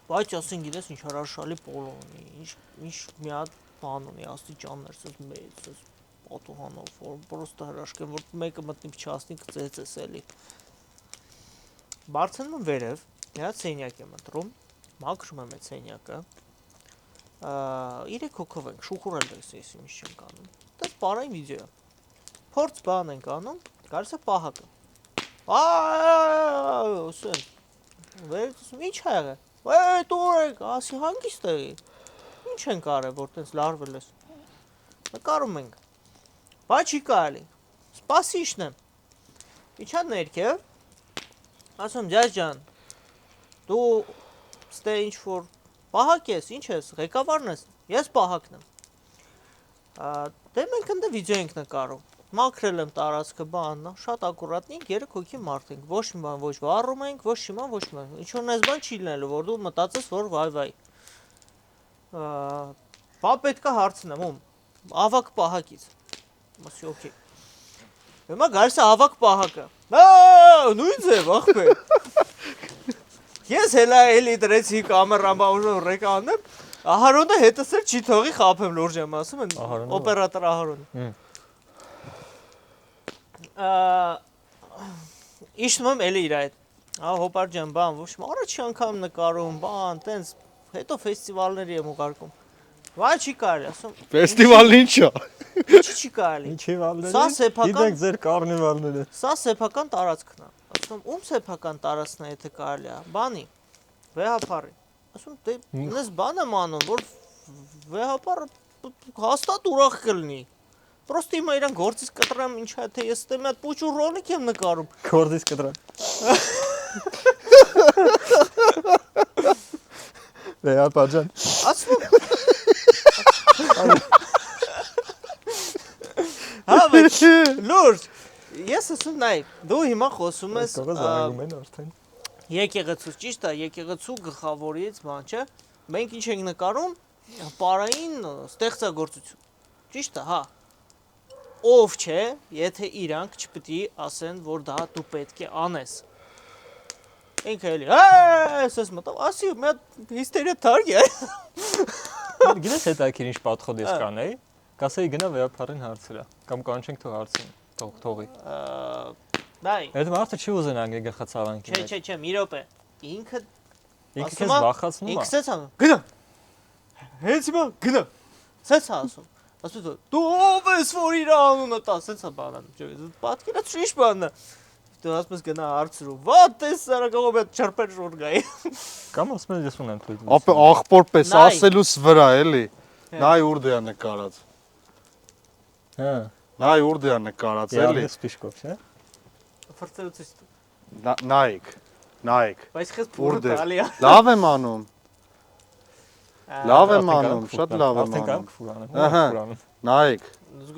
A: Բայց ասենք գիտես ինչ հրաշալի պոլո ունի, ինչ մի հատ բան ունի, աստիճաններ, ասես մեծ, ասես պատուհանով, որ պրոստը հրաշք են, որ մեկը մտնի փչացնի կծեցես էլի։ Բարձրանում վերև, մի հատ սենյակ եմ ընտրում, մաքրում եմ այդ սենյակը։ 3 հոգով ենք, շուխուրել ես ինչ չենք անում։ Դա պարային վիդեո է։ Փորձ բան ենք անում, գալիս է պահակը։ Ասեն։ Վերցնում, ինչ ա եղել։ Տուրեք, ասի հանգիստ է։ Ինչ ենք արել, որ տես լարվել ես։ Նկարում ենք։ Բայց չի կարելի։ Սպասի իշնեմ։ Իջա ներքև։ Ասում ջաջ ջան։ Դու ստե ինչ որ պահակ ես, ինչ ես, ղեկավարն ես։ Ես պահակն եմ։ Դե մենք ընդ վիդեո ենք նկարում։ Մաքրել եմ տարածքը, բանն, շատ ակուրատնի 3 հոգի մարդ ենք։ Ոչ մի բան ոչ վառում ենք, ոչ մի բան ոչ մի բան։ Ինչ որ այս բան չի լինելու, որ դու մտածես, որ վայ։ Բա պետքա հարցնեմ, ավակ պահակից։ Ասի, օքեյ։ Հիմա գալիս է ավակ պահակը։ Նույն ձև, ախպեր։ Ես հելա էլի դրեցի կամերան բաուժով ռեկ անեմ, Ահարոնը հետս էլ չի թողի խափեմ լուրջ եմ ասում են, օպերատոր Ահարոնը։ Իշտում եմ էլի իր այդ, հոպար ջան, բան, ոչ առաջի անգամ նկարում, բան, տենց, հետո ֆեստիվալների եմ ուղարկում։ Վայ չի կարելի, ասում։
B: Ֆեստիվալն ինչա։
A: Չի կարելի։
C: Ինչի վալները։
A: Սա սեփական։
C: Գիտեք ձեր կարնիվալները։
A: Սա սեփական տարածքն է։ Ասում, ում սեփական տարածքն է, եթե կարելի է։ Բանի։ Վեհապարի։ Ասում, դե ինձ բան եմ անում, որ վեհապարը հաստատ ուրախ կլինի։ Պրոստը հիմա իրան գործից կտրեմ, ինչա թե ես ստեմ մի հատ պուճուր ռոլիկ եմ նկարում։
C: Գործից կտրեմ։ Վեհապար ջան։
A: Ասում Հա, բայց լուրջ, ես ասում նայ, դու հիմա խոսում ես եկեղեցու, ճիշտ է, եկեղեցու գլխավորից բան, չէ՞։ Մենք ինչ ենք նկարում, պարային ստեղծագործություն։ Ճիշտ է, հա։ Ով չէ, եթե իրանք չպետք է ասեն, որ դա դու պետք է անես։ Ինքը էլի, ես մտավ, ասի, մի հատ հիստերիա թարգ է։
C: Գիտես հետաքրքիր ինչ պատխոդ ես կանեի, կասեի գնա վեհապարին հարցրա, կամ կանչենք թող հարցին, թողի։
A: Նայ։
C: Այդ մարդը չի ուզենա անգե գլխացավանքի մեջ։
A: Չէ, մի րոպե։ Ինքը
C: քեզ վախացնում է։
A: Ինքը սենց անում։ Գնա։ Հենց հիմա գնա։ Սենց ասում։ Ասում դու ով ես որ իր անունը տա, սենց է բանան։ Չէ, պատկերա ճիշտ բանն է։ Դու ասում ես գնա հարցրու։ Վատ ես սարակողով այդ չրպեր շուր գայի։
C: Կամ ասում ես ես ունեմ թույլ։
B: Ապա աղբոր պես ասելուց վրա էլի։ Նայ ուրդեա նկարած։
C: Հա։
B: Նայ ուրդեա նկարած էլի։
C: Ես պիշկով, չէ։
A: Ֆրծելուցից։
B: Նայք։
A: Բայց քեզ փուրը տալի է։
B: Լավ եմ անում։ Լավ եմ անում, շատ լավ եմ անում։ Ահա։ Նայք։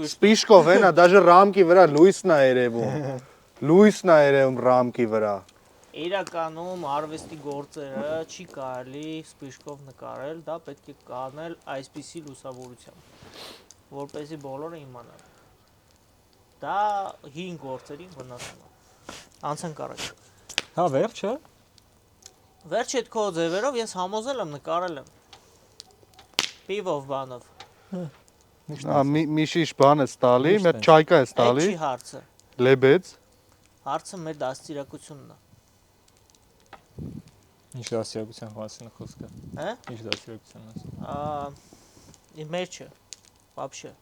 B: Սպիշկով հենա, դաժե ռամկի վրա լույսն է երևում։ Լույսն է երևում ռամկի վրա։
A: Իրականում արվեստի գործերը չի կարելի սպիշկով նկարել, դա պետք է կանել այսպիսի լուսավորությամբ, որպեսզի բոլորը իմանան։ Դա հին գործերի վնասում է։ Անցանք առաջ։
C: Հա, վերջը։
A: Վերջ այդ քո ձևերով ես համոզել եմ նկարել եմ։ Պիվով բանով։
B: Մի շիշ բան ես տալի, մի չայկա ես տալի։
A: Այդ չի հարցը։
B: Լեբեց։
A: Հարցը մեր դաստիարակությունն է։
C: Ինչ դաստիարակության մասին է խոսքը։
A: Հա։
C: Ինչ դաստիարակության մասին։
A: Մեր չէ։ Вообще։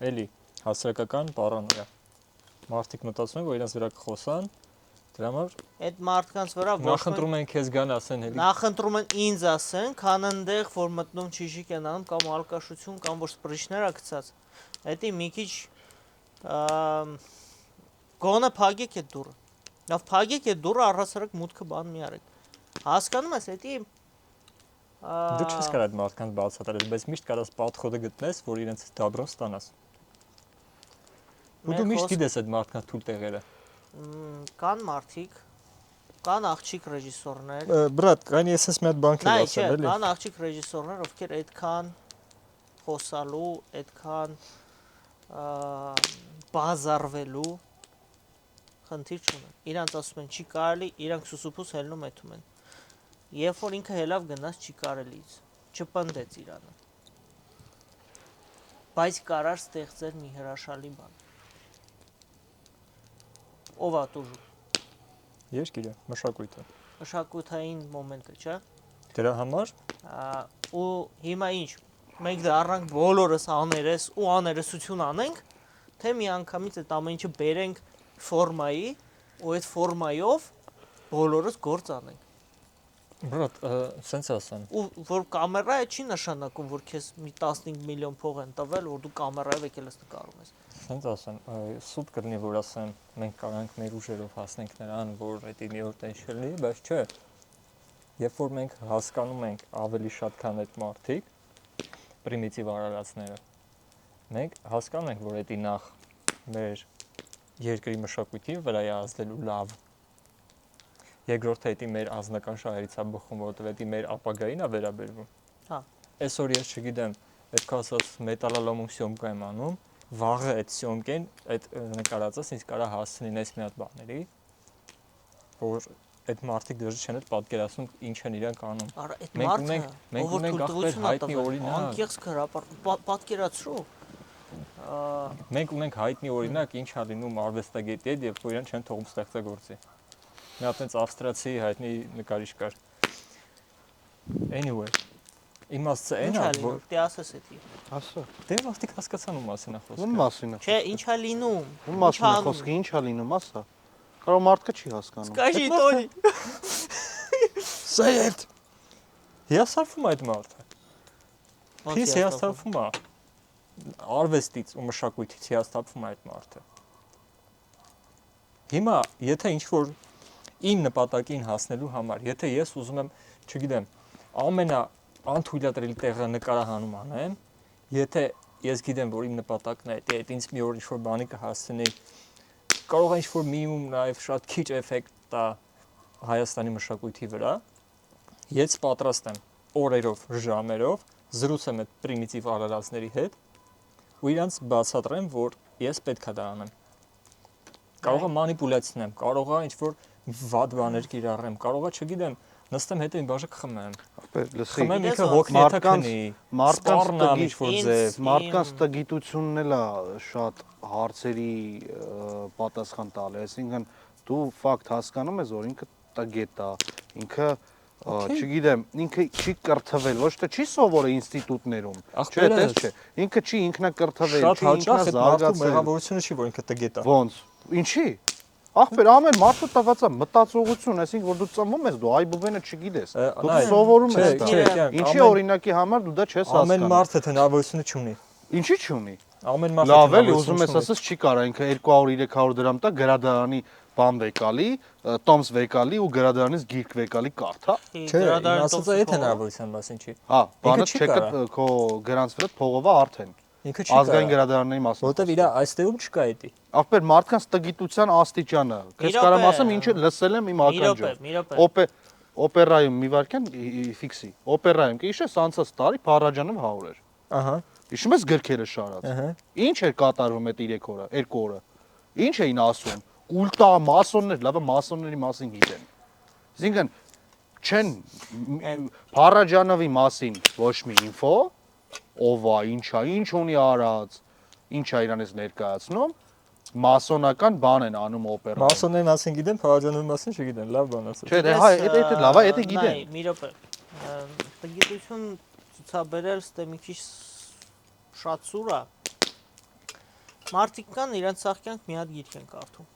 C: Էլի հասարակական բառանորա։ Մարդիկ մտածում են, որ իրենց վրա կխոսան, դրա համար
A: այդ մարդկանց վրա
C: նախընտրում են քեզ գան ասեն էլի։
A: Նախընտրում են ինձ ասեն, քան այնտեղ որ մտնում ճիշիկ են անում կամ ալկաշություն կամ որ սպրիչներ է գցած։ Դա մի քիչ գոնը փագեք այդ դուրը։ Լավ փագեք այդ դուրը առհասարակ մուտքը բան մի արեք։ Հասկանում ես, դա
C: Դու չես կարող այդ մարդկանց բացատրել, բայց միշտ կարաս պատխոդը գտնես, որ իրենց դաբրո ստանաս։ Ու դու միշտ գիտես այդ մարդկանց թույլ տեղերը։
A: Կան մարդիկ, կան աղջիկ ռեժիսորներ։
C: Բրատ, կան ես ես մի հատ բան եմ ասել, էլի։
A: Կան աղջիկ ռեժիսորներ, ովքեր այդքան խոսալու, այդքան բազարվելու խնդիր չունեն։ Իրանց ասում են չի կարելի, իրանք սուսուփուս հելնում եթում են։ Երբ որ ինքը հելավ գնաց չի կարելից, չպնդեց Իրանը։ Բայց կարար ստեղծել մի հրաշալի բան։ Ով է տուժում։
C: Երկիրը, մշակույթը։
A: Մշակութային մոմենտը, չէ՞։
C: Դրա համար
A: ու հիմա ինչ, մենք դա առանք բոլորս աներես ու աներեսություն անենք, թե մի անգամից այդ ամեն ինչը բերենք ֆորմայի ու այդ ֆորմայով բոլորս գործ անենք։
C: Բրատ, սենց ասեմ։
A: Ու որ կամերայը չի նշանակում, որ քեզ մի 15 միլիոն փող են տվել, որ դու կամերայով եկել ես նկարում ես։
C: Սենց ասեմ, սուտ կլինի, որ ասեմ, մենք կարանք մեր ուժերով հասնենք նրան, որ դա մի օր տեն չլինի, բայց չէ։ Երբ որ մենք հասկանում ենք ավելի շատ քան այդ մարդիկ, պրիմիտիվ արարածները, մենք հասկանում ենք, որ դա նախ մեր երկրի մշակույթի վրա է ազդելու լավ։ Երկրորդ հետի մեր ազնական շահերից է բխում, որովհետև մեր ապագային է վերաբերվում։
A: Հա։
C: Այսօր ես չգիտեմ, այդ քո ասած մետալալոմում սյոմկա եմ անում, վաղը այդ սյոմկեն, այդ նկարածս ինձ կարա հասցնին այս մի հատ բաների, որ այդ մարդիկ դժ չեն այդ պատկերացնում ինչ են իրանք անում։
A: Արա այդ մարդը,
C: մենք ունենք ախպեր հայտնի օրինակ։
A: Անկեղծ պատկերացրու։
C: Մենք ունենք հայտնի օրինակ ինչ ա լինում արվեստագետի հետ, երբ որ իրեն չեն թողում ստեղծագործի։ Մի հատ այնց ավստրիացի հայտնի նկարիչ կար։ Anyway, իմաստը այն է, որ
A: դե ասես էդի։
B: Ասա։
C: դե մարդիկ հասկացան ում մասին է խոսքը։
B: Ում մասին է։
A: Չէ, ինչ է լինում։
B: Ում մասին է խոսքը, ինչ է լինում, ասա։ Կարող մարդը չի հասկանում։
A: Скажи, Тони։
B: Say it։
C: Հիասթափվում է այդ մարդը։ Փիս հիասթափվում է։ Արվեստից ու մշակույթից հիասթափվում է այդ մարդը։ Հիմա, եթե ինչ-որ իմ նպատակին հասնելու համար, եթե ես ուզում եմ, չգիտեմ, ամենաանթույլատրելի տեղը նկարահանում անեմ, եթե ես գիտեմ, որ իմ նպատակն է, այդ ինձ մի օր ինչ-որ բանի կհասցնի, կարող է ինչ-որ մինիմում նաև շատ քիչ էֆեկտ տա Հայաստանի մշակույթի վրա, ես պատրաստ եմ օրերով, ժամերով զրուցեմ այդ պրիմիտիվ արարածների հետ ու իրանց բացատրեմ, որ ես պետք է դա անեմ։ Կարող է մանիպուլացնեմ, կարող է ինչ-որ վատ բաներ կիրառեմ, կարող է, չգիտեմ, նստեմ հետո իմ բաժը կխմեմ։
B: Լսի,
C: Խմեմ ինքը հոգնի եթե քնի, սպառնամ ինչ-որ ձև։
B: Մարդկանց տգիտությունն էլ է շատ հարցերի պատասխան տալը, այսինքն դու ֆակտ հասկանում ես, որ ինքը տգետ է, ինքը չգիտեմ, ինքը չի կրթվել, ոչ թե չի սովորել ինստիտուտներում։ Չէ, դες չէ։ Ինքը չի ինքնակրթվել, չի ինքնազարգացել։
C: Մեղավորությունը չի, որ ինքը տգետ է։
B: Ոնց։ Ինչի։ Ախպեր, ամեն մարդը տված է մտածողություն, այսինքն որ դու ծնվում ես, դու այբուբենը չգիտես։ Դու սովորում ես դա։ Ինչի օրինակի համար դու դա չես հասկանում։
C: Ամեն մարդ այդ հնարավորությունը չունի։
B: Ինչի չունի։
C: Ամեն մարդ
B: լավ էլի, ուզում ես ասես չի կարա ինքը 200-300 դրամ տա գրադարանի բան վեկալի, տոմս վեկալի ու գրադարանից գիրք վեկալի կարդա։
C: Չէ, ասած այդ հնարավորության մասին չի։
B: Հա, բանը չեկա քո գրանց վրա փողովա արդեն։
C: Ինքը չի կարա։
B: Ազգային գրադարանների մասին։
C: Որտեվ իր այստեղում չկա էդի։
B: Ախպեր մարդկանց տգիտության աստիճանը։ Քեզ կարամ ասեմ ինչը լսել եմ իմ ականջով։ Օպերայում մի վարքան ֆիքսի։ Օպերայում կհիշես անցած տարի Փարաջանով 100 էր։
C: Ահա։
B: Հիշում ես գրքերը շարած։ Ինչ էր կատարվում այդ 3 օրը, 2 օրը։ Ինչ էին ասում։ Կուլտա մասոններ, լավը մասոնների մասին գիտեն։ Այսինքն չեն Փարաջանովի մասին ոչ մի ինֆո, ով է, ինչա, ինչ ունի արած, ինչա իրանից ներկայացնում, մասոնական բան են անում օպերայում։
C: Մասոնների մասին գիտեն, Փարաջանովի մասին չգիտեն, լավ բան ասած։
B: Չէ, դե հա, դա լավ է, դա գիտեն։
A: Մի րոպե։ Տգիտություն ցուցաբերել ստե մի քիչ շատ սուր է։ Մարդիկ կան իրանց սախքյանք մի հատ գիրք են կարդում։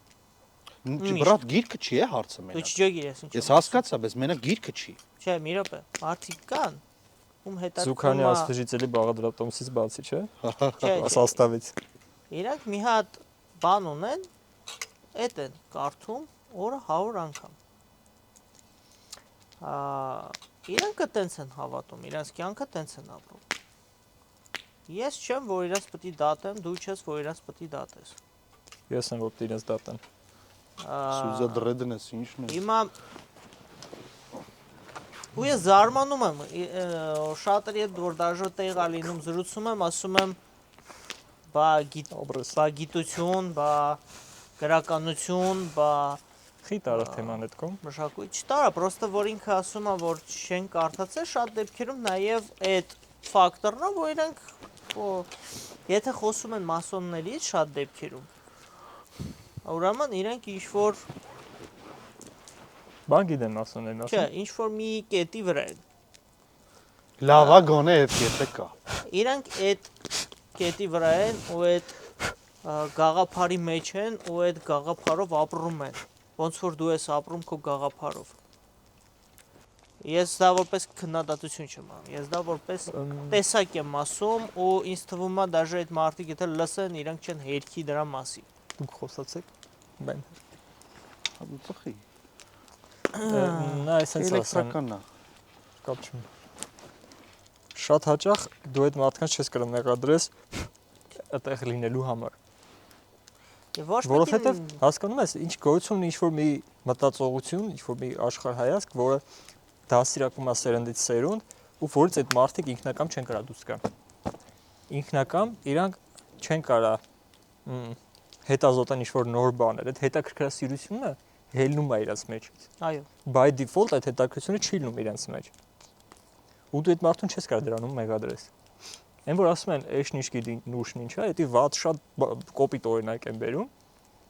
B: Բրատ գիրքը չի է հարցը մենակ։
A: Դու չգիտես ինչ։
B: Ես հասկացա, բայց մենակ գիրքը չի։
A: Չէ, մի րոպե։ Մարդիկ կան, ում հետաքրքրում
C: Զուքանի աստղից էլի Բաղդրատոմսից բացի, չէ։
A: Չէ,
C: Սաստավից։
A: Իրանք մի հատ բան ունեն, այդ են կարդում օրը 100 անգամ։ Իրանքը տենց են հավատում, իրանց կյանքը տենց են ապրում։ Ես չեմ, որ իրանց պետք է դատեմ, դու չես, որ իրանց պետք է դատես։
C: Ես եմ, որ պետք է իրենց դատեմ։
B: Սուզա դրեդն ես ինչն է։
A: Հիմա ու ես զարմանում եմ, շատերի հետ որ դաժե տեղ է լինում, զրուցում եմ, ասում եմ, բա գիտություն, բա գրականություն, բա
C: Խիտ արավ թեման այդ կողմ։
A: Մշակույթ չտարա, պրոստը որ ինքը ասում է, որ չեն կարդացել, շատ դեպքերում նաև այդ ֆակտորն է, որ իրանք եթե խոսում են մասոններից շատ դեպքերում, ուրեմն իրանք ինչ-որ
C: բան գիտեն մասոններին ասում։
A: Չէ, ինչ-որ մի կետի վրա են։
B: Լավա գոնե այդ կետը կա։
A: Իրանք այդ կետի վրա են ու այդ գաղափարի մեջ են ու այդ գաղափարով ապրում են։ Ոնց որ դու ես ապրում քո գաղափարով։ Ես դա որպես քննադատություն չեմ անում։ Ես դա որպես տեսակ եմ ասում ու ինձ թվում է դաժե այդ մարդիկ եթե լսեն, իրանք չեն հերքի դրա մասին։
C: Դուք խոսացեք։ Բան։
B: Հա դու ծխի։
C: Նա այսպես ասեմ։
B: Էլեկտրականն է։
C: Կապ չունի։ Շատ հաճախ դու այդ մարդկանց չես կարող մեղադրես այդտեղ լինելու համար։
A: Եվ ոչ
C: Որովհետև հասկանում ես, ինչ գոյություն ունի ինչ-որ մի մտածողություն, ինչ-որ մի աշխարհայացք, որը դասիրակում է սերնդից սերունդ, ու որից այդ մարդիկ ինքնակամ չեն կարող դուրս գան։ Ինքնակամ իրանք չեն կարող հետազոտեն ինչ-որ նոր բաներ, այդ հետաքրքրասիրությունը հելնում է իրաց մեջից։
A: Այո։
C: By default այդ հետաքրքրությունը չի լինում իրենց մեջ։ Ու դու այդ մարդուն չես կարող դրանում մեղադրես։ Այն որ ասում են, «Էշն ինչ գիտի, նուշն ինչ է», դա վատ շատ կոպիտ օրինակ են բերում,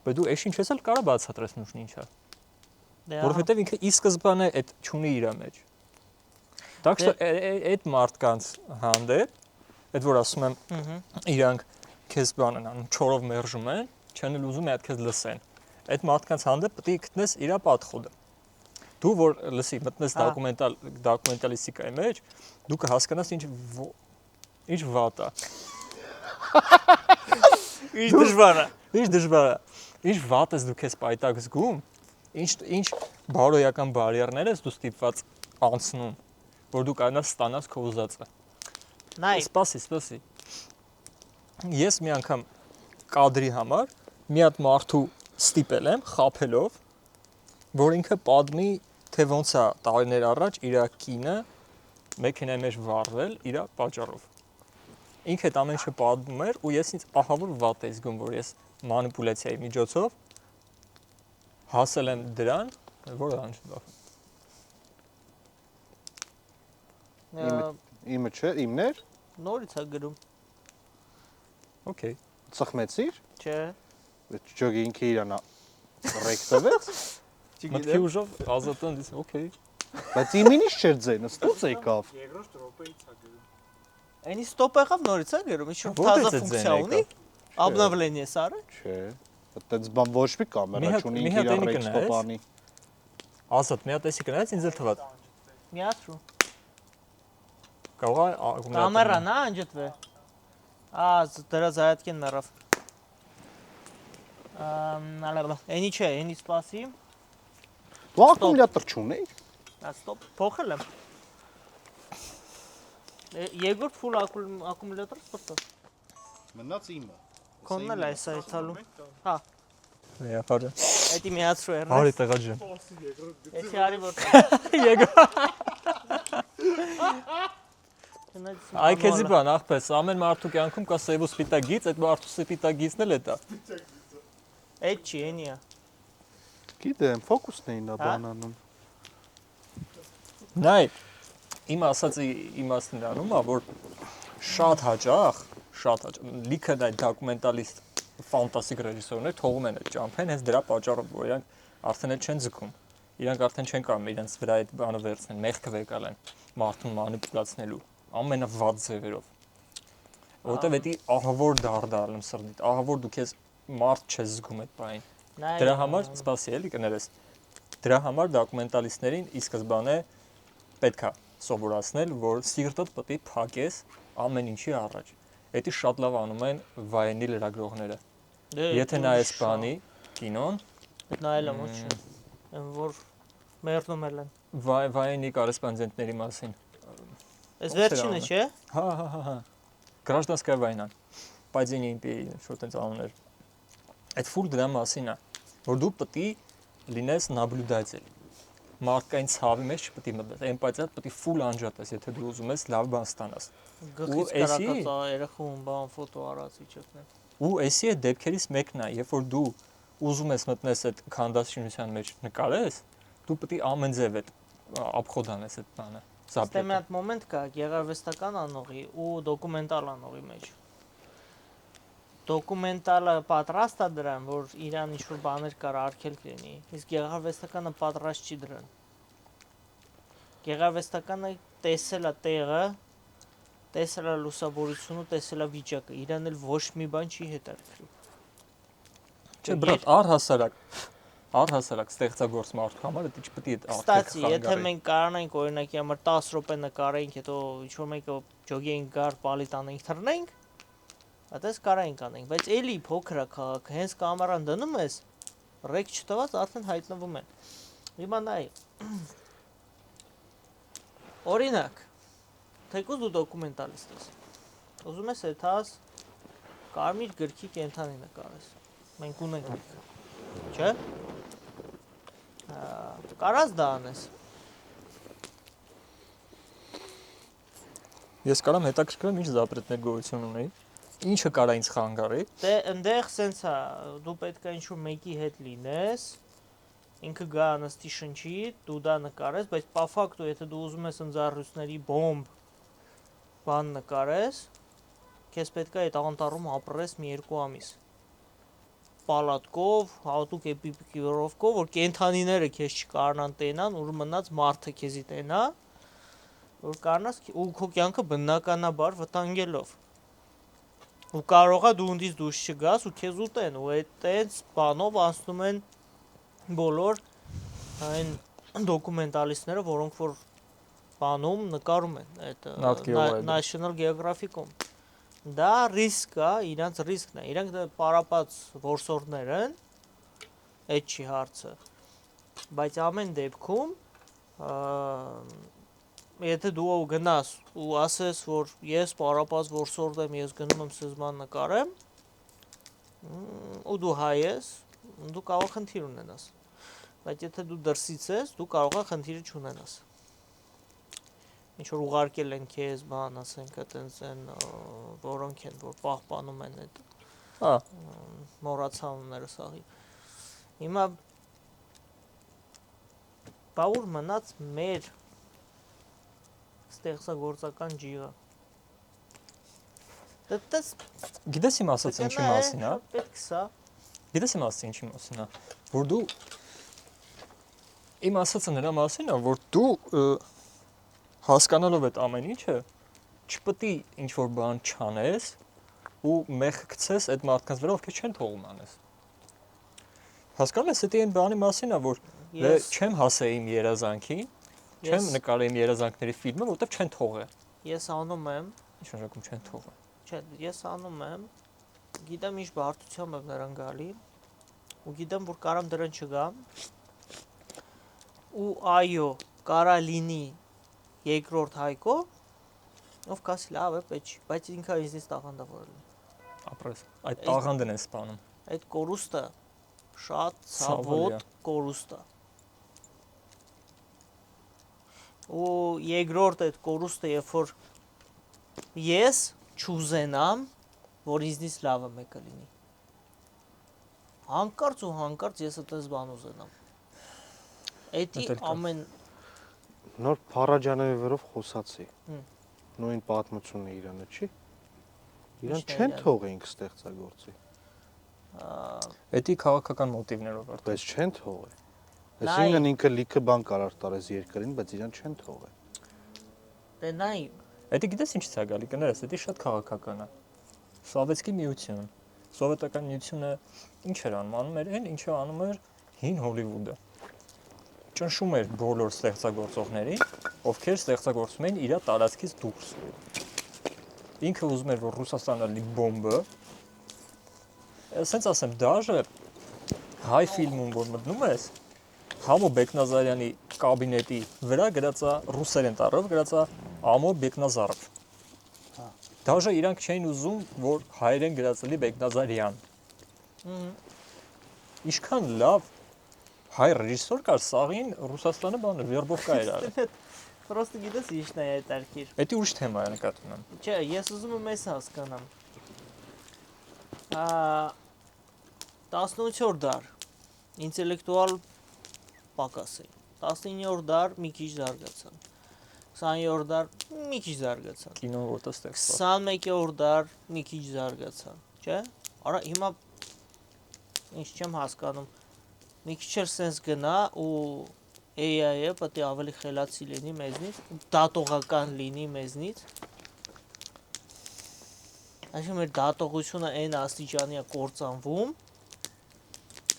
C: բայց դու էշ ինչ ես էլ կարող բացատրես նուշն ինչ է։ Որովհետև ինքը ի սկզբանե այդ չունի իր մեջ։ Так что այդ մարդկանց հանդեպ, այդ որ ասում եմ, իրանք քեզ բան են անում, չորով մերժում են, չեն էլ ուզում այդ քեզ լսեն։ Այդ մարդկանց հանդեպ պետք է գտնես իր պատխոդը։ Դու որ լսի, մտնես դոկումենտալիստիկայի մեջ, դու կհասկանաս ինչ վատ է։
A: Ինչ դժվար է։
C: Ինչ դժվար է։ Ինչ վատ ես դու քեզ պայտակ զգում, ինչ բարոյական բարիերներ ես դու ստիպված անցնում, որ դու կարողանաս ստանաս քո ուզածը։
A: Նայ,
C: Սպասի։ Ես մի անգամ կադրի համար մի հատ մարդու ստիպել եմ խաբելով, որ ինքը պատմի, թե ոնց է տարիներ առաջ իր կինը մեքենայի մեջ վառվել իր պատճառով։ Ինքը այդ ամեն ինչը պատմում էր ու ես ինձ ահավոր վատ էի զգում, որ ես մանիպուլյացիայի միջոցով հասել եմ դրան, որը անջնավ։
B: Իմը չէ, իմներ։
A: Նորից է գրում։
C: Okay։
B: Ծխմեցիր։
A: Չէ։
B: Ջոգի ինքը իրանա ռեկտվեց։
C: Մտքի ուժով ազատան դից, okay։
B: Բայց իմին ինչ չէր ձեն, ստոց եկավ։
D: Երկրորդ րոպեից է գրում։
A: Այնի ստոպ եղավ նորից է գրում, ինչ թազա ֆունկցիա ունի։ Обновление սարը։
B: Չէ։ Այդպես բան ոչ մի կամերա չունի ինքը իր ռեկստոպանի։
C: Ազատ, մի հատ էսի կնայես ինձ էլ թվաց։
A: Միացրու։
C: Կարող է
A: Կամերան է անջտվե։ Դրա զայատքեն մեռավ։ Այնի չէ, այնի սպասի։
B: Դու ակումուլյատոր չունեի։
A: Ստոպ, փոխել եմ։ Երկրորդ full ակումուլյատոր ստոպ։
B: Մնաց իմը։
A: Քոնն էլ այս է ցալու։ Հա,
C: Եփարը։
A: էդի միացրու երնես։
C: Հարի տեղա ջան։
A: Էդի արի որ։
C: Այ քեզի բան, ախպես, ամեն մարդու կյանքում կա սև ու սպիտակ գիծ, այդ մարդու սպիտակ գիծն էլ է դա։
A: Էդ չի, այնի է։
B: Գիտեմ, ֆոկուսն էին դա բանանում։
C: Նայ, իմ ասածի իմաստն անում է, որ շատ հաճախ, լիքը այդ դոկումենտալիստ ֆանտաստիկ ռեժիսորներ թողում են այդ ճամփեն, հենց դրա պատճառով, որ իրանք արդեն էլ չեն ձգում։ Իրանք արդեն չեն կարող իրենց վրա այդ բանը վերցնեն, մեղքը վեկալեն մարդուն մանիպուլացնելու ամենավատ ձևերով։ Որտեւ էդի ահավոր դարդարում սրտիդ, ահավոր դու քեզ մարդ չես զգում այդ բանին։ Դրա համար, սպասի էլի կներես։ Դրա համար դոկումենտալիստներին ի սկզբանե պետքա սովորացնել, որ սիրտդ պետք է փակես ամեն ինչի առաջ։ Էդի շատ լավ անում են վայենի լրագրողները։ Եթե նայես բանի, կինոն,
A: նայել եմ ոչ չէ։ Որ մերնում են։
C: վայենի կորեսպոնդենտների մասին։
A: Այս վերջինը չէ։
C: Հա։ Гражданская война. Падение империи, что-то անուններ։ Այդ ֆուլ դրա մասին է, որ դու պետք է լինես наблюдатель։ Մարդկային ցավի մեջ չպետք է մտնես, էմպաթիա պետք է ֆուլ անջատես, եթե դու ուզում ես լավ բան ստանաս։
A: Գլխից կարակած երախում բան ֆոտո արածի չկնեն։
C: Ու էսի է դեպքերից մեկն է, երբ որ դու ուզում ես մտնես այդ քանդասչունության մեջ նկարես, դու պետք է ամեն ձև այդ ապխոդանես այդ բանը։
A: Ստե մի հատ մոմենտ կա գեղարվեստական անողի ու դոկումենտալ անողի մեջ։ Դոկումենտալը պատրաստ է դրան, որ իրան ինչ-որ բաներ կար արգելք լինի, իսկ գեղարվեստականը պատրաստ չի դրան։ Գեղարվեստականը տեսել է տեղը, տեսել է լուսավորությունը, տեսել է վիճակը, իրան էլ ոչ մի բան չի հետաքրքրում։
C: Չէ, բրատ, առհասարակ ստեղծագործ մարդու համար դա չպետք է արգելք
A: Ստացի,
C: խանգարի։
A: եթե մենք կարողանանք օրինակի համար 10 րոպե նկարենք, հետո ինչ-որ մեկը ջոգինգ գար, պալի տանենք, թռնենք, այդպես կարողանք անենք, բայց էլի փոքր է քաղաքը, հենց կամերան դնում ես, ռեկ չտված արդեն հայտնվում են։ Հիմա նայ։ Օրինակ, թեկուզ դու դոկումենտալիստ ես։ Ուզում ես եթաս կարմիր գրքի կենթանի նկարես։ Մենք ունենք լիքը։ Չէ՞։ Կարաս դա անես։
C: Ես կարամ հետաքրքրեմ ինչ զապրետներ գոյություն ունի։ Ինչը կարա ինձ խանգարի։
A: Դե այնտեղ սենց է, դու պետք է ինչ-որ մեկի հետ լինես, ինքը գա նստի շնչի, դու դա նկարես, բայց պա ֆակտո, եթե դու ուզում ես ընձառյուծների բոմբ բան նկարես, քեզ պետք է այդ անտառում ապրես մի 2 ամիս։ Պալատկով, հատուկ էպիկիրովկով, որ կենթանիները քեզ չկարողանան տենան, ու մնաց մարդը քեզի տենա, որ կարողանաս ու քո կյանքը բնականաբար վտանգելով։ Ու կարողա դու ունդից դուրս չգաս ու քեզ ուտեն, ու այդտենց բանով անցնում են բոլոր այն դոկումենտալիստները, որոնք որ բանում նկարում են այդ National Geographic-ում։ Դա ռիսկ է, իրանց ռիսկն է։ Իրանք դա պարապած որսորդներ են, այդ չի հարցը։ Բայց ամեն դեպքում եթե դու գնաս ու ասես, որ ես պարապած որսորդ եմ, ես գնում եմ սեզման նկարեմ, ու դու հայ ես, դու կարող խնդիր ունենաս։ Բայց եթե դու դրսից ես, դու կարող ես խնդիրը չունենաս։ Ինչ որ ուղարկել են քեզ, բան, ասենք, այտենց են, որոնք են, որ պահպանում են այդ մոռացանները սաղի։ Հիմա բաղուր մնաց մեր ստեղծագործական ջիղը։
C: Գիտես իմ ասած ինչի մասին, հա։
A: Պետք է։
C: Գիտես իմ ասած ինչի մասին, հա։ Որ դու իմ ասածը նրա մասին է, որ դու հասկանալով այդ ամեն ինչը չպետք է ինչ որ բան չանես ու մեղքցես այդ մարդկանց վրա, ովքեր չեն թողում անես։ Հասկանում ես, դա այն բանի մասին է, որ չեմ հասել իմ երազանքին, չեմ նկարել իմ երազանքների ֆիլմը, որտեղ չեն թողել։
A: Ես անում եմ,
C: ինչ նշանակում չեն թողել։
A: Չէ, ես անում եմ, գիտեմ ինչ բարդությամբ եմ նրան գալի, ու գիտեմ, որ կարամ դրան չգամ, ու այո, կարա լինի երկրորդ հայկո, ով կասի լավ է, պետք չի, բայց ինքը ինձնից տաղանդավոր լինի։
C: Ապրես, այդ տաղանդն են սպանում։
A: Այդ կորուստը շատ ցավոտ կորուստ է։ Ու երկրորդ այդ կորուստը, երբ որ ես չուզենամ, որ ինձնից լավը մեկը լինի։ Հանկարծ ու հանկարծ ես այդպես բան ուզենամ։ Էդի ամեն
B: նոր Փարաջանովի վերով խոսացի։ Նույն պատմությունն է իրանը, չի։ Իրան չեն թողեինք ստեղծագործի։
C: Էդի քաղաքական մոտիվներով արդեն։
B: Բայց չեն թողել։ Այսինքն ինքը լիքը բան կարար տարես երկրին, բայց իրան չեն թողել։
A: Դե նայ։
C: Էդի գիտես ինչից է գալի, կներես, էդի շատ քաղաքական է։ Սովետский միություն։ Սովետական միությունը ինչ էր անում էր այն, ինչը անում էր հին Հոլիվուդը։ Ճնշում էր բոլոր ստեղծագործողներին, ովքեր ստեղծագործում էին իր տարածքից դուրս։ Ինքը ուզում էր, որ Ռուսաստանը լի բոմբը։ Ասենց ասեմ, դաժե հայ ֆիլմում որ մտնում ես, Համո Բեկնազարյանի կաբինետի վրա գրած է ռուսերեն տառով գրած է Ամո Բեկնազարով։ Դաժե իրանք չէին ուզում, որ հայերեն գրած լինի Բեկնազարյան։ Ինչքան լավ հայ ռեժիսոր կար, սաղին Ռուսաստանը բանը վերբովկա էր արել։
A: Պրոստը գիտես ինչն է այդ արկիր։
C: Էդի ուրիշ թեմա է նկատում եմ։
A: Չէ, ես ուզում եմ էս հասկանամ։ 18-րդ դար ինտելեկտուալ պակաս է։ 19-րդ դար մի քիչ զարգացան։ 20-րդ դար մի քիչ զարգացան։
C: Կինոն որտեղ ստեղծված։
A: 21-րդ դար մի քիչ զարգացան, չէ՞։ Արա հիմա ինչ չեմ հասկանում։ Մի քիչ էլ sense գնա ու AI-ը պետք է ավելի խելացի լինի մեզնից, դատողական լինի մեզնից։ Այսինքն մեր դատողությունը այն աստիճանի է կործանվում,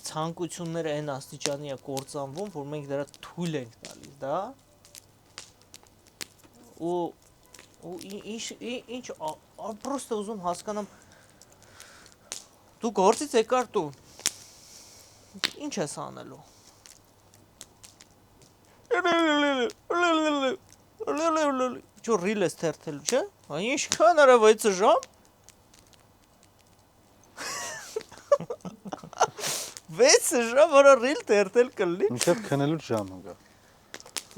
A: ցանկությունները այն աստիճանի է կործանվում, որ մենք դրա թույլ ենք տալիս, դա։ Ու ինչ պրոստը ուզում հասկանամ դու գործից եկար դու ինչ ես անելու Čo ռիլ ես թերթելու, չէ՞։ Ինչքան արա 6 ժամ։ 6 ժամ որը ռիլ տերտել կլինի։
B: Մինչև քնելու ժամը գա։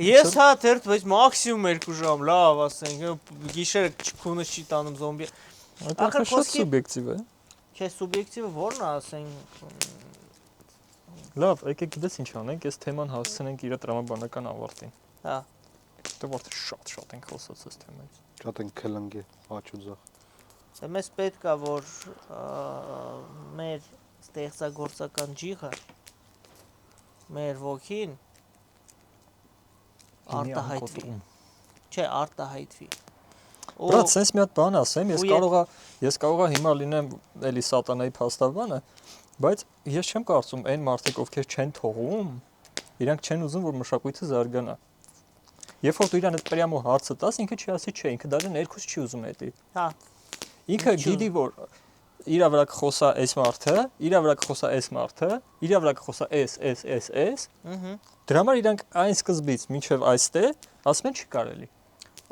A: Ես հա տերտ, բայց մաքսիմում 2 ժամ, լավ, ասենք, գիշերը քունը չի տանում զոմբի։
C: Ահա շատ սուբյեկտիվ է։
A: Չէ, սուբյեկտիվը ո՞րն է, ասենք։
C: Լավ, եկեք գիտես ինչ անենք, այս թեման հասցնենք իր տրամաբանական ավարտին։
A: Հա։
C: Դե որտե շատ ենք խոսած այս թեմայից։
B: Շատ են քլնգի, աչուձախ։
A: Դե մեզ պետք է որ մեր ստեղծագործական ջիղը մեր ոգին արտահայտվի։ Չէ, արտահայտվի։
C: Բրատ, sense մի հատ բան ասեմ, ես կարողա հիմա լինեմ էլի սատանայի փաստաբանը, բայց ես չեմ կարծում այն մարդիկ, ովքեր չեն թողում, իրանք չեն ուզում, որ մշակույթը զարգանա։ Երբ որ դու իրան այդ պրյամո հարցը տաս, ինքը չի ասի չէ, ինքը դաժե ներքուս չի ուզում էդի։
A: Հա։
C: Ինքը գիտի, որ իր վրա կխոսա այս մարդը, իր վրա կխոսա այս մարդը, իր վրա կխոսա այս։ Դրա համար իրանք այն սկզբից մինչև այստեղ ասում են չի կարելի։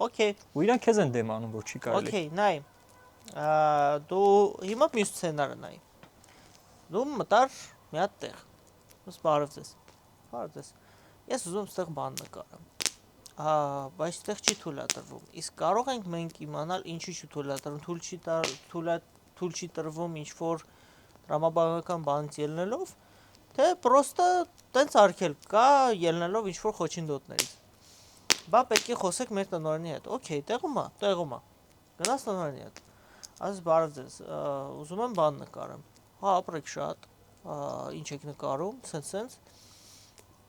A: Okay։
C: Ու իրանք քեզ են դեմ անում, որ չի կարելի։
A: Okay, նայ։ Դու հիմա մյուս սցենարը նայ։ Դու մտար մի հատ տեղ։ Ոնց բարև ձեզ։ Բարև ձեզ։ Ես ուզում ստեղ բան նկարեմ։ Բայց այդտեղ չի թույլատրվում։ Իսկ կարող ենք մենք իմանալ ինչի չի թույլատրվում, թույլ չի տրվում ինչ որ դրամաբանական բանից ելնելով, թե պրոստը տենց արկել կա ելնելով ինչ որ խոչընդոտներից։ Բա պետք է խոսեք մեր տնօրենի հետ։ Okay, տեղում է։ Գնաց տնօրենի հետ։ Ասես բարև ձեզ, ուզում եմ բան նկարեմ։ Հա, ապրեք շատ։ Ինչ եք նկարում, սենց։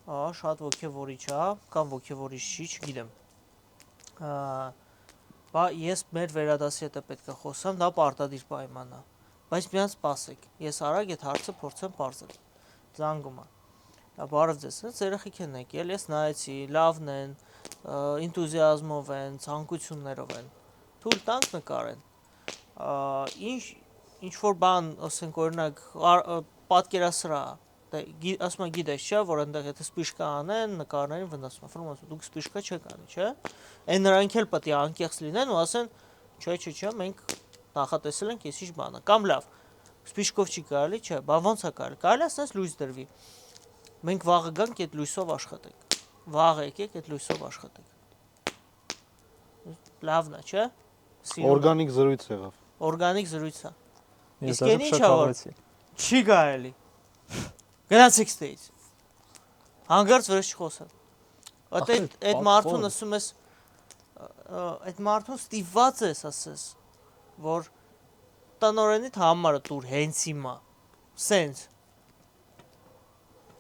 A: Շատ ոգևորիչ է, կամ ոգևորիչ չի, չգիտեմ։ Բա ես մեր վերադասի հետ պետք է խոսամ, դա պարտադիր պայման է։ Բայց միան սպասեք, ես արագ այդ հարցը փորձեմ պարզել։ Զանգում է։ Բարև ձեզ, հենց երեխեք են եկել, ես նայեցի, լավն են, ինտուզիազմով են, ցանկություններով են։ Թույլ տանք նկարեն։ Ինչ որ բան, ասենք օրինակ, պատկերասրահ ասում եմ գիտես չէ, որ այնտեղ եթե սպիշկա անեն, նկարներին վնասում, ասում եմ դուք սպիշկա չեք անի, չէ։ Այն նրանք էլ պետք է անկեղծ լինեն ու ասեն, չէ, մենք նախատեսել ենք այսիշ բանը։ Կամ լավ, սպիշկով չի կարելի, չէ, բա ոնց է կարելի։ Կարելի է ասես լույս դրվի։ Մենք վաղը գանք այդ լույսով աշխատենք։ Վաղը եկեք այդ լույսով աշխատենք։ Լավն է, չէ։
B: Օրգանիկ զրույց եղավ։
A: Օրգանիկ զրույց է։
C: Իսկ այն ինչա որ
A: չի կարելի։ Գնացեք ստեից։ Հանգարց վրեջ չխոսան։ Այդ մարդուն ասում ես, այդ մարդուն ստիված ես ասես, որ տնօրենիդ համարը տուր հենց հիմա։ Սենց։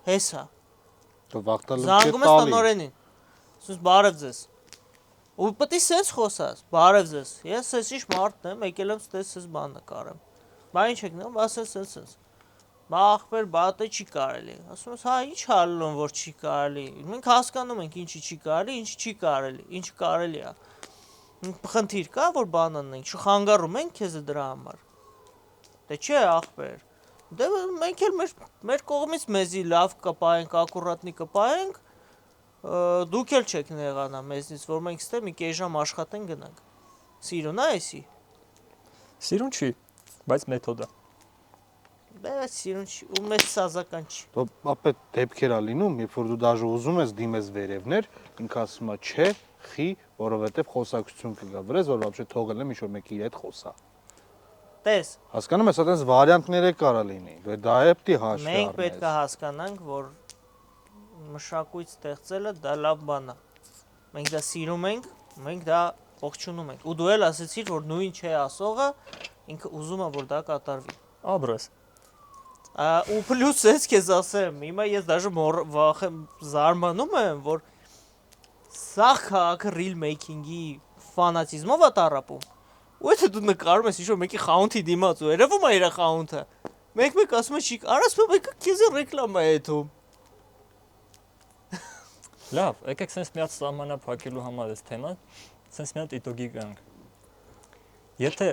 A: Հեսա։ Զանգում ես տնօրենին։ Ասում ես բարև ձեզ։ Ու պետք է սենց խոսաս, բարև ձեզ։ Ես էսիշ մարդն եմ, եկել եմ ստես ես բան նկարեմ։ Բա ինչ եք նայում, ասես սենց։ Բա ախպեր, բա դա չի կարելի։ Ասում ես, հա, ինչ հալում որ չի կարելի։ Մենք հասկանում ենք ինչի չի կարելի, ինչ չի կարելի, ինչ կարելի է։ Խնդիր կա որ բան անենք, չխանգարում ենք քեզ դրա համար։ Դե չէ, ախպեր։ Դե մենք էլ մեր կողմից մեզի լավ կպայենք, ակուրատնի կպայենք, դուք էլ չեք նեղանա մեզնից, որ մենք ստե մի կես ժամ աշխատենք գնանք։ Սիրուն է էսի։
C: Սիրուն չի, բայց մեթոդ է։
A: Բայց սիրուն չի, ու մեծ սազական չի։
B: Ապա դեպքեր է լինում, երբ որ դու դաժե ուզում ես դիմես վերևներ, ինքը ասում է չէ, խի, որովհետև խոսակցություն կգա վրեզ, որ вообще թողել եմ ինչ-որ մեկի իր հետ խոսա։
A: Տես։
B: Հասկանում ես, այդպես վարիանտներ է կարա լինի։ Դա է պետք է հաշվի առնել։
A: Մենք պետք է հասկանանք, որ մշակույթ ստեղծելը դա լավ բան է։ Մենք դա սիրում ենք, մենք դա ողջունում ենք։ Ու դու էլ ասեցիր, որ նույն չէ ասողը, ինքը ուզում է որ դա կատարվի։
C: Աբրես։
A: Ու պլյուս ես քեզ ասեմ, հիմա ես դաժե զարմանում եմ, որ սա քաղաքը real making-ի ֆանատիզմով է տառապում։ Ու եթե դու նկարում ես ինչ-որ մեկի խաունթի դիմաց ու երևում է իր խաունթը, մեկ ասում է չի, արած մեկը քեզ ռեկլամա է եթում։
C: Լավ, եկեք sense մի հատ սահմանա փակելու համար այս թեման, sense մի հատ իտոգի գանք։ Եթե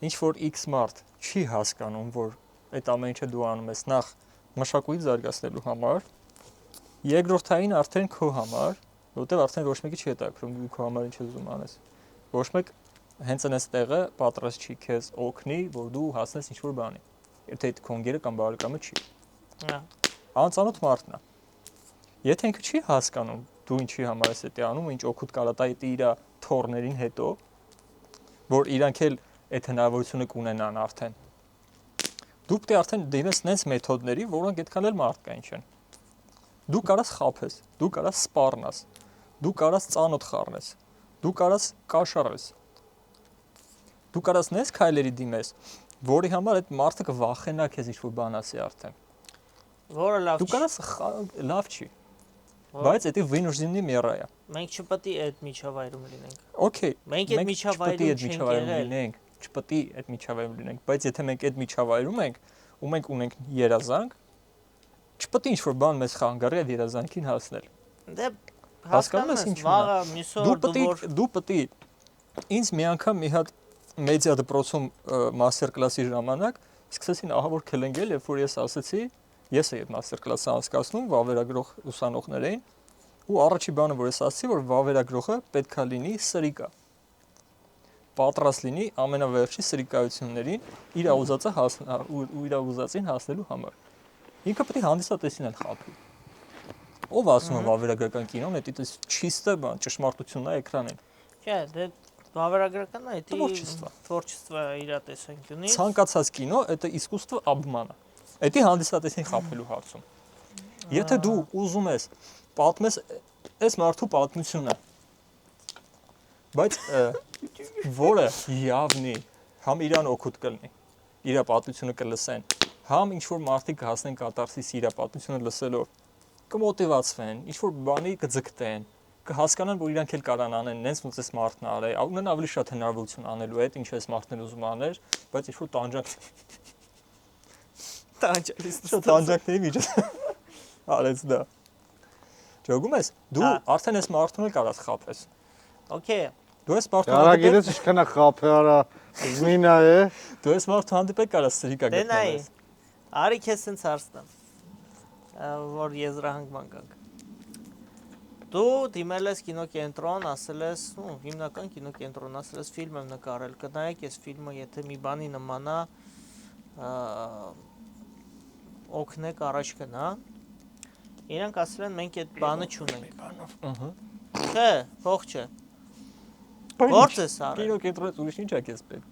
C: ինչ որ X մարդ չի հասկանում, որ այդ ամեն ինչը դու անում ես նախ մշակույթ զարգացնելու համար, երկրորդային արդեն քո համար, որտեղ արդեն ոչ մեկի չի հետաքրում դու քո համար ինչ ես ուզում անես։ Ոչ մեկ հենց այնս տեղը պատրաստ չի քեզ օգնի, որ դու հասնես ինչ որ բանի։ Եթե այդ քոնգերը կամ բարեկամը չի։
A: Հա։
C: Անծանոթ մարդն է։ Եթե ինքը չի հասկանում, դու ինչի համար ես դա անում, ինչ օգուտ կարա տա իր թորներին հետո, որ իրանք էլ այդ հնարավորությունը կունենան արդեն։ Դու պետք է արդեն դիմես նենց մեթոդների, որոնք այդքան էլ մարդկային չեն։ Դու կարաս խափես, դու կարաս սպառնաս, դու կարաս ծանոթ խառնես, դու կարաս կաշառես։ Դու կարաս նենց քայլերի դիմես, որի համար այդ մարդը կվախենա քեզ ինչ-որ բան ասի արդեն։
A: Որը լավ
C: Դու կարաս լավ չի։ Բայց դա վինուժինի մեռա է։
A: Մենք չպետք է այդ միջավայրում լինենք։
C: Okay,
A: Մենք այդ միջավայրում չենք եղել։
C: Չպետք է այդ միջավայրում լինենք, բայց եթե մենք այդ միջավայրում ենք ու մենք ունենք երազանք, չպետք է ինչ-որ բան մեզ խանգարի այդ երազանքին հասնել։
A: Դե
C: Հասկանում ես ինչու՞ն է։
A: վաղը միսօր
C: Դու պետք է ինձ մի անգամ մի հատ մեդիա դպրոցում մաստեր կլասի ժամանակ սկսեցին ահավոր քլենգել, երբ որ ես ասացի, ես եմ մաստեր կլասը անցկացնում վավերագրող ուսանողներին, ու առաջի բանը, որ ես ասացի, որ վավերագրողը պետքա լինի սրիկա։ Պատրաստ լինի ամենավերջի սրիկայություններին իր ուզածը ու իր ուզածին հասնելու համար։ Ինքը պետք է հանդիսատեսին էլ խափի։ Ով ասում է վավերագրական կինոն, դա չիստը բան, ճշմարտությունն է էկրանին։
A: Չէ, դե վավերագրական է, դա
C: Творчество
A: իր տեսանկյունից։
C: Ցանկացած կինո, դա искусство обмана։ Դա հանդիսատեսին խափելու հարցում։ Եթե դու ուզում ես պատմես այս մարդու պատմությունը, բայց որը явնի համ իրան օգուտ կլինի, իր պատմությունը կլսեն, համ ինչ որ մարդիկ հասնեն կատարսիս իր պատմությունը լսելով, կմոտիվացվեն, ինչ որ բանի կձգտեն, կհասկանան, որ իրանք էլ կարան անեն, նենց ոնց էս մարդն արել, ունեն ավելի շատ հնարավորություն անելու այդ, ինչ էս մարդն ուզում աներ, բայց ինչ որ տանջանքների միջոց արեց դա։ Ճոգում ես, դու արդեն այս մարդուն էլ կարաս խափես։
A: Okay։
C: Դու ես մարդուն
B: Կարագիրես ինչքան է խափե արա զմինա է։
C: Դու ես մարդու հանդիպել կարաս սրիկա
A: Դե նայ,
C: գտնես։
A: արի քեզ sense հարցնեմ, որ եզրահանգման գանք։ Դու դիմել ես կինոկենտրոն, ասել ես, հիմնական կինոկենտրոն, ասել ես ֆիլմ եմ նկարել, կնայեք այս ֆիլմը, եթե մի բանի նմանա, օգնեք առաջ գնա։ Իրանք ասել են մենք այդ բանը չունենք։ Չէ, փող չէ։ Գործ ես արել։
C: Կինոկենտրոնից ուրիշ ինչ է քեզ պետք։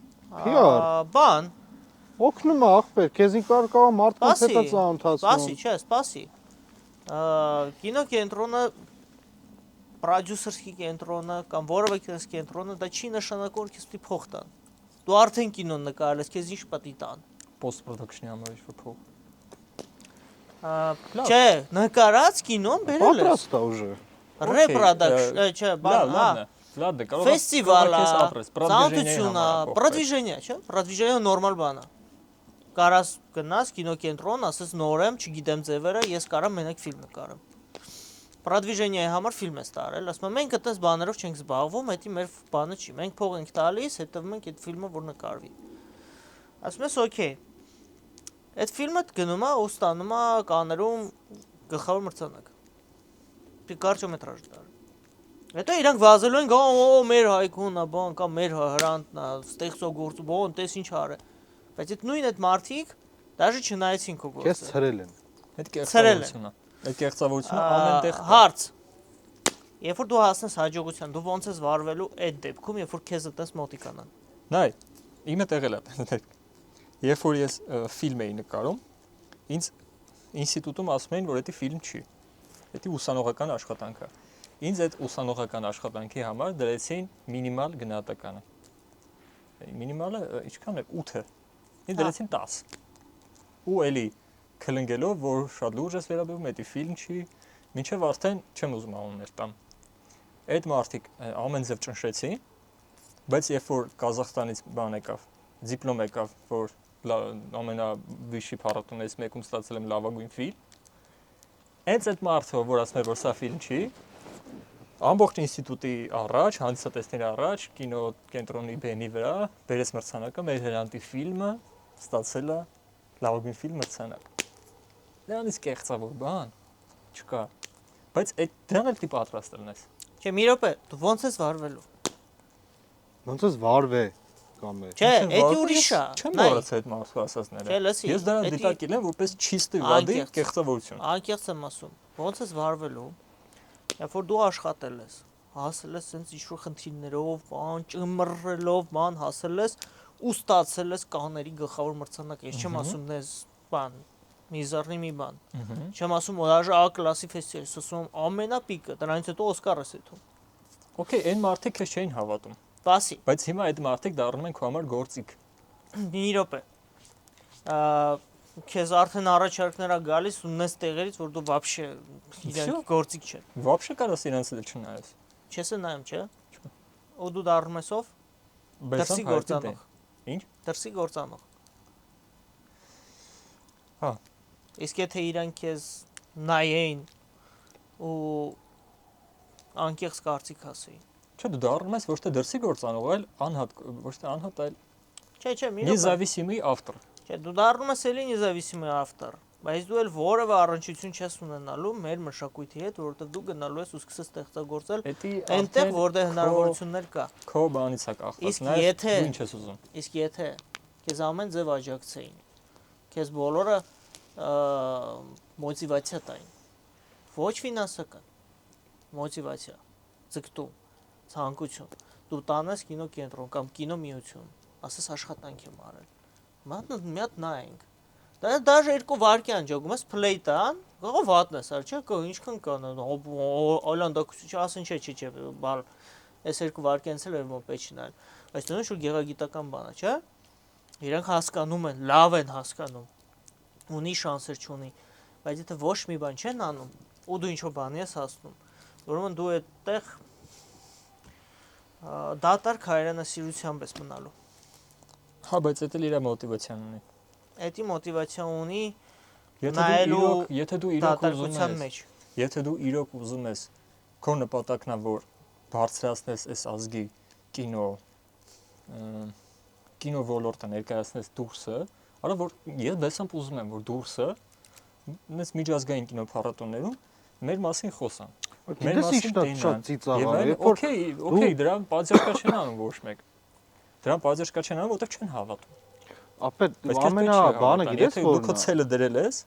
A: Բան։
B: Օգնում է ախպեր, քեզ ինքար կարող մարդկանց հետ է ծանոթացնում։
A: Սպասի, չէ, սպասի։ Կինոկենտրոնը պրոդյուսերский կենտրոնը կամ որևէ կենտրոնը դա չի նշանակում որ քեզ պետք է փող տան։ Դու արդեն կինոն նկարել ես, քեզ ինչ պետք է տան։
C: Post production-ի համար ինչ-որ փող։
A: Չէ, նկարած կինոն բերել ես։
B: Պատրաստ է ուժը։
A: Reproduction, չէ, բան, հա։
C: Ладно, կարող է
A: Ֆեստիվալը, ծանոթությունը, продвижение, չէ՞։ Продвижение նորմալ բան է։ Կարաս գնաս կինոկենտրոն, ասես նոր եմ, չգիտեմ ձևերը, ես կարամ մենակ ֆիլմ նկարեմ։ Продвижение-ի համար ֆիլմ ես տարել, ասում եմ մենք այդպես բաներով չենք զբաղվում, դա մեր բանը չի։ Մենք փող ենք տալիս, հետևում ենք այդ ֆիլմը որ նկարվի։ Ասում ես օքեյ։ Այդ ֆիլմը գնում է ու ստանում է կաներում գլխավոր մրցանակ։ Կարճամետրաժ դար։ Հետո իրանք վազելու են, մեր հայկունն է, բան, կամ մեր հրանտն է, ստեղծագործու, բան, տես ինչ արել։ Բայց այդ նույն այդ մարդիկ դաժե չնայեցին քո գործը։
B: Քեզ ցրել են։
C: Այդ կեղծավորությունն է։ Այդ կեղծավորությունը ամենտեղ
A: հարց։ Երբ որ դու հասնես հաջողության, դու ոնց ես վարվելու այդ դեպքում, երբ որ քեզ այդպես մոտիկանան։
C: Նայ, իմը տեղել է։ Երբ որ ես ֆիլմ էի նկարում, ինձ ինստիտուտում ասում էին, որ դա ֆիլմ չի։ Դա ուսանողական աշխատանք է։ Ինձ այդ ուսանողական աշխատանքի համար դրեցին մինիմալ գնահատականը։ Մինիմալը ինչքան է 8-ը։ Ինձ դրեցին 10։ Ու էլի քլնգելով, որ շատ լուրջ ես վերաբերում, դա ֆիլմ չի, մինչև արդեն չեմ ուզում անուններ տամ։ Այդ մարդիկ ամեն ձև ճնշեցին, բայց երբ որ Կազախստանից բան եկավ, դիպլոմ եկավ, որ ամենավիշի փառատոներից մեկում ստացել եմ լավագույն ֆիլմ, հենց այդ մարդը, որ ասում է, որ սա ֆիլմ չի, ամբողջ ինստիտուտի առաջ, հանդիսատեսների առաջ, կինոկենտրոնի բենի վրա բերեց մրցանակը, մեր հրանտի ֆիլմը ստացել է լավագույն ֆիլմ մրցանակ։ Դրանից կեղծավոր բան չկա։ Բայց այդ դրան էլ դի պատրաստ լինես։
A: Չէ, մի րոպե, դու ոնց ես վարվելու։
B: Ոնց ես վարվե։ կամ է։
A: Չէ, էդի ուրիշ է։
C: Չեմ մոռացել այդ մարդու ասածները։
A: Չէ, լսի,
C: Ես դրան
A: էդի-
C: դիտարկել եմ որպես չիստի վադի
A: Անկեղծ։
C: կեղծավորություն։
A: Անկեղծ եմ ասում, ոնց ես վարվելու, երբ որ դու աշխատել ես, հասել ես սենց ինչ-որ խնդիրներով, բան, ճմռելով, բան, հասել ես ու ստացել ես կաների գլխավոր մրցանակ, ես չեմ ասում նես բան, միզառնի մի բան, չեմ ասում даже A կլասի ֆեստիվալ, ես ասում ամենապիկը, դրանից հետո Օսկարը սեթում,
C: Okay, այն մարդիկ քեզ չէին հավատում,
A: բասի,
C: բայց հիմա այդ մարդիկ դառնում են քո համար գործիք։
A: մի րոպե, քեզ արդեն առաջարկներ ա գալիս ու նես տեղերից, որ դու вообще իրանք գործիք չեն,
C: Вообще կարաս իրանց էլ չնայես։
A: չես է նայում, չէ, ու դու դառնում ես ով, դրսի
C: հայտի
A: գործանող,
C: Ինչ։
A: դրսի գործանող,
C: Հա։
A: Իսկ եթե իրանք քեզ նայեին ու անկեղծ կարծիք ասեին։
C: Չէ, դու դառնում ես ոչ թե դրսի գործանող, այլ անհատ, ոչ թե անհատ, այլ
A: Չէ, մի րոպե։
C: նեզավիսիմի ավտոր։
A: Չէ, դու դառնում ես էլի նեզավիսիմի ավտոր, բայց դու էլ որևէ առնչություն չես ունենալու մեր մշակույթի հետ, որովհետև դու գնալու ես ու սկսես ստեղծագործել այնտեղ, որտեղ հնարավորություններ կա։
C: Քո բանից է կախված,
A: Իսկ
C: նայ
A: եթե
C: դու ինչ ես ուզում։
A: Իսկ եթե քեզ ամեն ձև աջակցեին, քեզ բոլորը մոտիվացիա տային։ Ոչ ֆինանսական, մոտիվացիա, ձգտում, ցանկություն։ Դու տանես կինոկենտրոն կամ կինոմիություն, ասես աշխատանք եմ արել։ Մի հատ նայենք։ Դա դաժե 2 վայրկյան ջոգում ես play տան, գողը վատնես, այլ չէ, ինչքան կան, օլանդակություն, ասեն չէ, բալ, այս 2 վայրկյանից էլ երբ պետք չի նայել։ Բայց դու ինչ-որ գեղագիտական բան է, չէ։ Իրանք հասկանում են, լավ են հասկանում։ Ունի շանսեր չունի, բայց եթե ոչ մի բան չեն անում, ու դու ինչ-որ բանի ես հասնում, ուրեմն դու այդտեղ դատարկ հայրենասիրությամբ ես մնալու։
C: Հա, բայց դա էլ իր մոտիվացիան ունի։
A: Էդի մոտիվացիա ունի
C: Եթե դու իրոք
A: դատարկության մեջ։
C: Եթե դու իրոք ուզում ես քո նպատակն է որ բարձրացնես այս ազգի կինո ոլորտը ներկայացնես դուրսը, արա որ ես բեսամբ ուզում եմ որ դուրսը նես միջազգային կինոփառատոներում մեր մասին խոսան։
B: Մեր մասին շատ ծիծաղալ է,
C: Okay, դրան պատժաշկա չեն անում ոչ մեկ։ Դրան պատժաշկա չեն անում, որտեղ չեն հավատում։
B: Ապա ամենաբանը գիտես որ
C: դու քո ցելը դրել ես,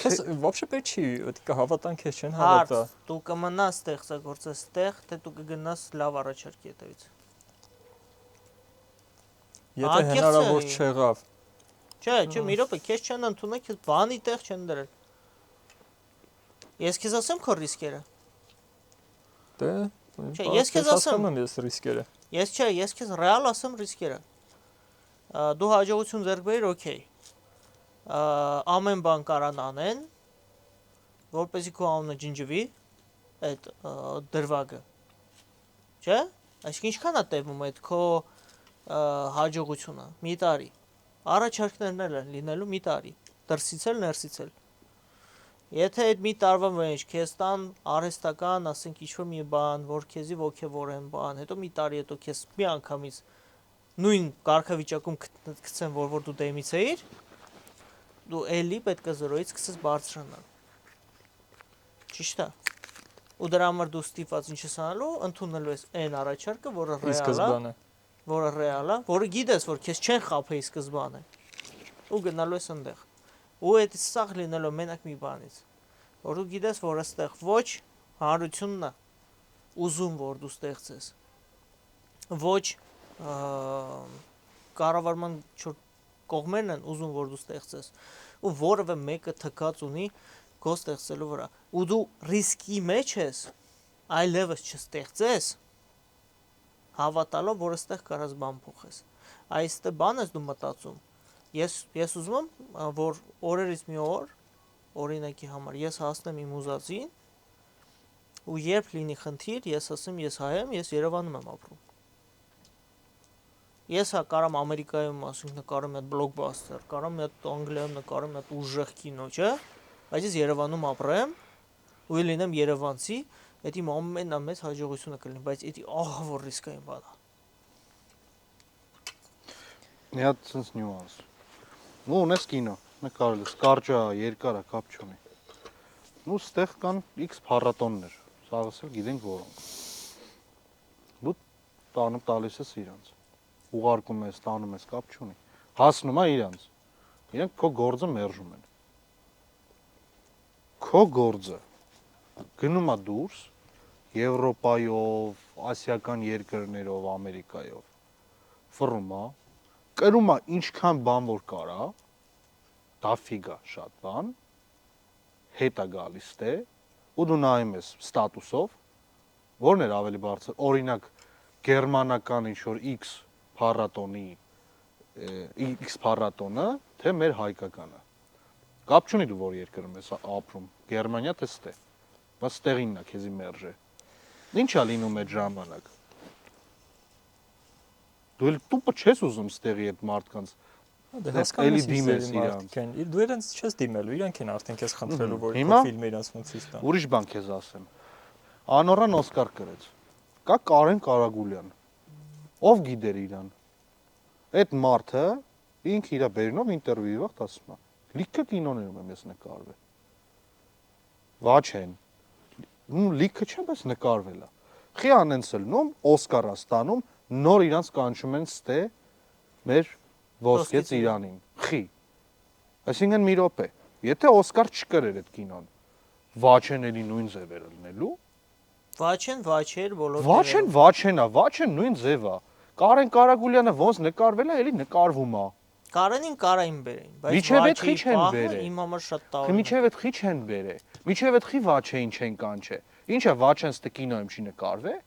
C: քեզ вообще պետք չի, դուք հավատան քեզ չեն հավատա։
A: Դու կմնաս ստեղծագործես տեղ, թե դու կգնաս լավ առաջարկի հետևից։
C: Եթե հնարավոր չեղավ։
A: Չէ, մի րոպե, քեզ չեն ընդունել, քեզ բանի տեղ չեն դրել։ Ես քեզ ասեմ քո ռիսկերը։
C: Դե,
A: Չէ, ես քեզ ասեմ
C: ես ռիսկերը։
A: Ես քեզ ռեալ ասեմ ռիսկերը։ Դու հաջողություն ձեռք բերիր, օքեյ։ Ամեն բան կարան անեն, որպեսզի քո անունը ջնջվի, այդ դրվագը։ Չէ՞։ Այսինքն ինչքան է տևում այդ քո հաջողությունը։ Մի տարի։ Առաջարկներն են լինելու մի տարի։ Դրսից էլ, ներսից էլ։ Եթե այդ մի տարվա մեջ քեզ տան արհեստական, ասենք ինչ-որ մի բան, որ քեզի ոգևորեն բան, հետո մի տարի հետո քեզ մի անգամից նույն կարգավիճակում գցեն, որ դու դեմից էիր, դու էլի պետք է 0-ից սկսես բարձրանալ։ Ճիշտ է։ Ու դրա համար դու ստիպված ինչ ես անելու, ընդունելու ես այն առաջարկը, որը ռեալ է, որը գիտես, որ քեզ չեն խաբեի սկզբանը։ Ու գնալու ես այնտեղ։ Ու այդ սաղ լինելով մենակ մի բանից, որ դու գիտես, որ այստեղ ոչ հանրությունն է ուզում, որ դու ստեղծես, ոչ կառավարման կողմերն են ուզում, որ դու ստեղծես, ու որևէ մեկը թքած ունի քո ստեղծելու վրա, ու դու ռիսկի մեջ ես, այլևս չստեղծես, հավատալով, որ այստեղ կարաս բան փոխես։ Այստեղ բան ես դու մտածում։ Ես ուզում եմ, որ օրերից մի օր, օրինակի համար, ես հասնեմ իմ ուզածին, ու երբ լինի խնդիր, ես ասեմ, ես հայ եմ, ես Երևանում եմ ապրում։ Ես կարամ Ամերիկայում, ասենք, նկարեմ մի հատ բլոկբասթեր, կարամ մի հատ Անգլիայում նկարեմ մի հատ ուժեղ կինո, չէ՞, բայց ես Երևանում ապրեմ, ու լինեմ երևանցի, դա իմ ամենամեծ հաջողությունը կլինի, բայց դա ահա որ ռիսկային բան է։
B: Մի հատ sense նյուանս։ Ու ունես կինո, նկարել ես, կարճ է, երկար է, կապ չունի։ Ու ստեղ կան X փառատոններ, սաղս էլ գիտենք որոնք։ Դու տանում տալիս ես իրանց։ ուղարկում ես, տանում ես, կապ չունի։ Հասնում է իրանց։ Իրանք քո գործը մերժում են։ Քո գործը գնում է դուրս Եվրոպայով, ասիական երկրներով, Ամերիկայով։ Ֆռում է, կրում է ինչքան բան որ կարա, դաֆիգա շատ բան, հետա գալիս է, ու դու նայում ես ստատուսով, որն էր ավելի բարձր, օրինակ գերմանական ինչ-որ X փառատոնի X փառատոնը, թե մեր հայկականը։ Կապ չունի դու որ երկրում ես ապրում, Գերմանիա թե ստե, բայց ստեղինն է քեզի մերժե։ Ինչ է լինում այդ ժամանակ։ Դու էլ տուպը չես ուզում ստեղի այդ մարդկանց։
C: Դե հասկանում ես դիմես իրանք։ Դու իրենց չես դիմելու, իրանք են արդեն քեզ խնդրելու, որ քո ֆիլմը իրանց մցից տան։
B: Ուրիշ բան քեզ ասեմ։ Անորան Օսկար կրեց։ Կա Կարեն Կարագուլյան։ Ով գիտեր իրան։ Այդ մարդը ինքը իր բերնով ինտերվյուով ասում է։ Լիքը կինոներում եմ ես նկարվել։ Վաչեն։ Լիքը չէ, բայց նկարվել է։ Խի անենցելնում Օսկարա ստանում նոր իրանց կանչում են ստե մեր ոսկե ծիրանին։ Խի։ Այսինքն մի րոպե։ Եթե Օսկար չկրեր այդ կինոն, Վաչեն էլի նույն ձև էր լինելու։
A: Վաչեն բոլոր
B: Վաչեն նույն ձև է։ Կարեն Կարագուլյանը ոնց նկարվել է, էլի նկարվում է։
A: Կարենին կարային բերեն, բայց
B: Միջև այդ խի չեն բերել։
A: Իմ համար շատ տաղ։
B: Միջև այդ խի չեն բերել։ Միջև այդ խի Վաչեին չեն կանչե։ Ինչ է Վաչեն ստե կինոյում չի նկարվել։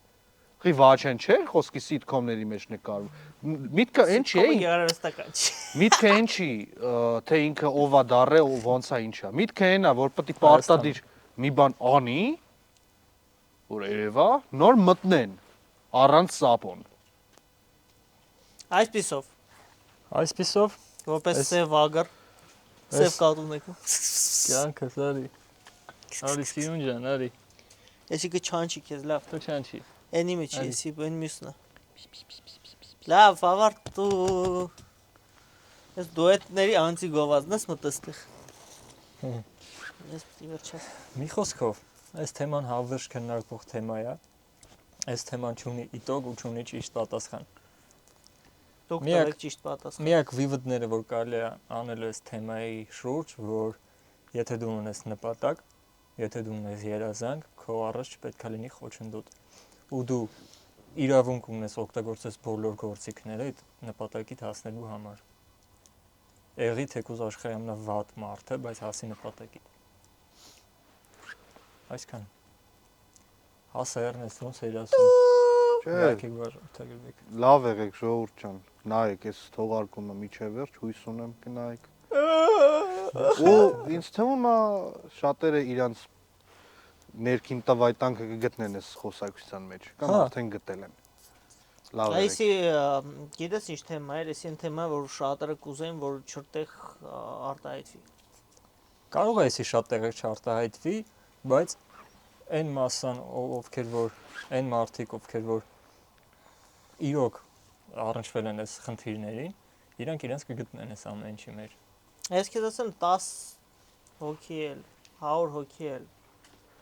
B: Խի Վաչեն չէ, խոսքի սիտկոմների մեջ նկարվում։ Միտքը այն չի։
A: Գեղարվեստական չի։
B: Միտքը այն չի, թե ինքը ով է դառը ու ոնց է ինչա։ Միտքը այն է, որ պետք է պարտադիր մի բան անի, որ երևա, նոր մտնեն առանց սապոն։
A: Այսպիսով, որպես սև ագր, սև կատունեկը։
C: Կյանքը սարի։ Արի սիրուն ջան, արի։
A: Էսի կչանչի քեզ լավ։
C: Դու չանչի։
A: Էնի մեջ էսի, այն մյուսն է։ Լավ, ավարտ դու։ Ես դուետների անցի գովազն ես մտստեղ։ Ես պիտի վերջաս։
C: Մի խոսքով, այս թեման հավերժ քննարկվող թեմա է։ Այս թեման չունի իտոգ ու չունի ճիշտ պատասխան։
A: Դուք տվեք ճիշտ պատասխան։
C: Միակ վիվդները, որ կարելի է անել այս թեմայի շուրջ, որ եթե դու ունես նպատակ, եթե դու ունես երազանք, քո առաջ չպետք է լինի խոչընդոտ։ Ու դու իրավունք ունես օգտագործես բոլոր գործիքները այդ նպատակիդ հասնելու համար։ Եղի թեկուզ աշխարհի ամենավատ մարդը, բայց հասի նպատակիդ։ Այսքան։ Հասա Էրնեստ ոնց էր ասում։
B: Լավ եղեք ժողովուրդ ջան, նայեք, այս թողարկումը միջև վերջ, հույս ունեմ կնայեք։ Ու ինձ թվում է շատերը իրանց ներքին տվայտանքը կգտնեն այս խոսակցության մեջ, կամ արդեն գտել են։ Լավ եղեք։
A: Այսի գիտես ինչ թեմա էր, այսի թեմա որ շատերը կուզեն, որ չրտեղ արտահայտվի։
C: Կարող է էսի շատ տեղեր չարտահայտվի, բայց այն մասան ովքեր որ այն մարդիկ ովքեր որ իրոք առնչվել են այս խնդիրներին, իրանք իրենց կգտնեն այս ամեն ինչի մեջ։
A: Ես քեզ ասեմ 10 հոգի էլ, 100 հոգի էլ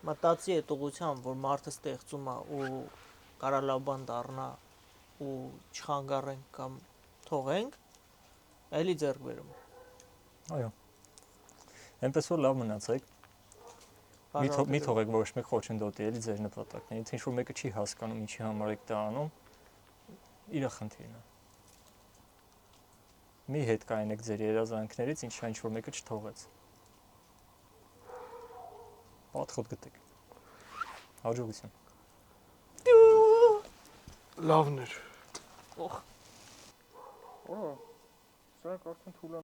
A: մտածի այդ ուղղությամբ, որ մարդը ստեղծում է ու կարա լավ բան դառնա ու չխանգարենք կամ թողենք, էլի ձեռք բերում։
C: Այո։ Այնպես որ լավ մնացեք։ Մի թողեք ոչ մեկ խոչընդոտի էլի ձեր նպատակներից, ինչ որ մեկը չի հասկանում ինչի համար եք դա անում, իր խնդիրն է։ Մի հետ կայնեք ձեր երազանքներից, ինչ որ մեկը չթողեց։ Պատխոտ գտեք։ Հաջողություն։
B: Լավն էր։
A: Օհ։
B: Սրանք արդեն թուլ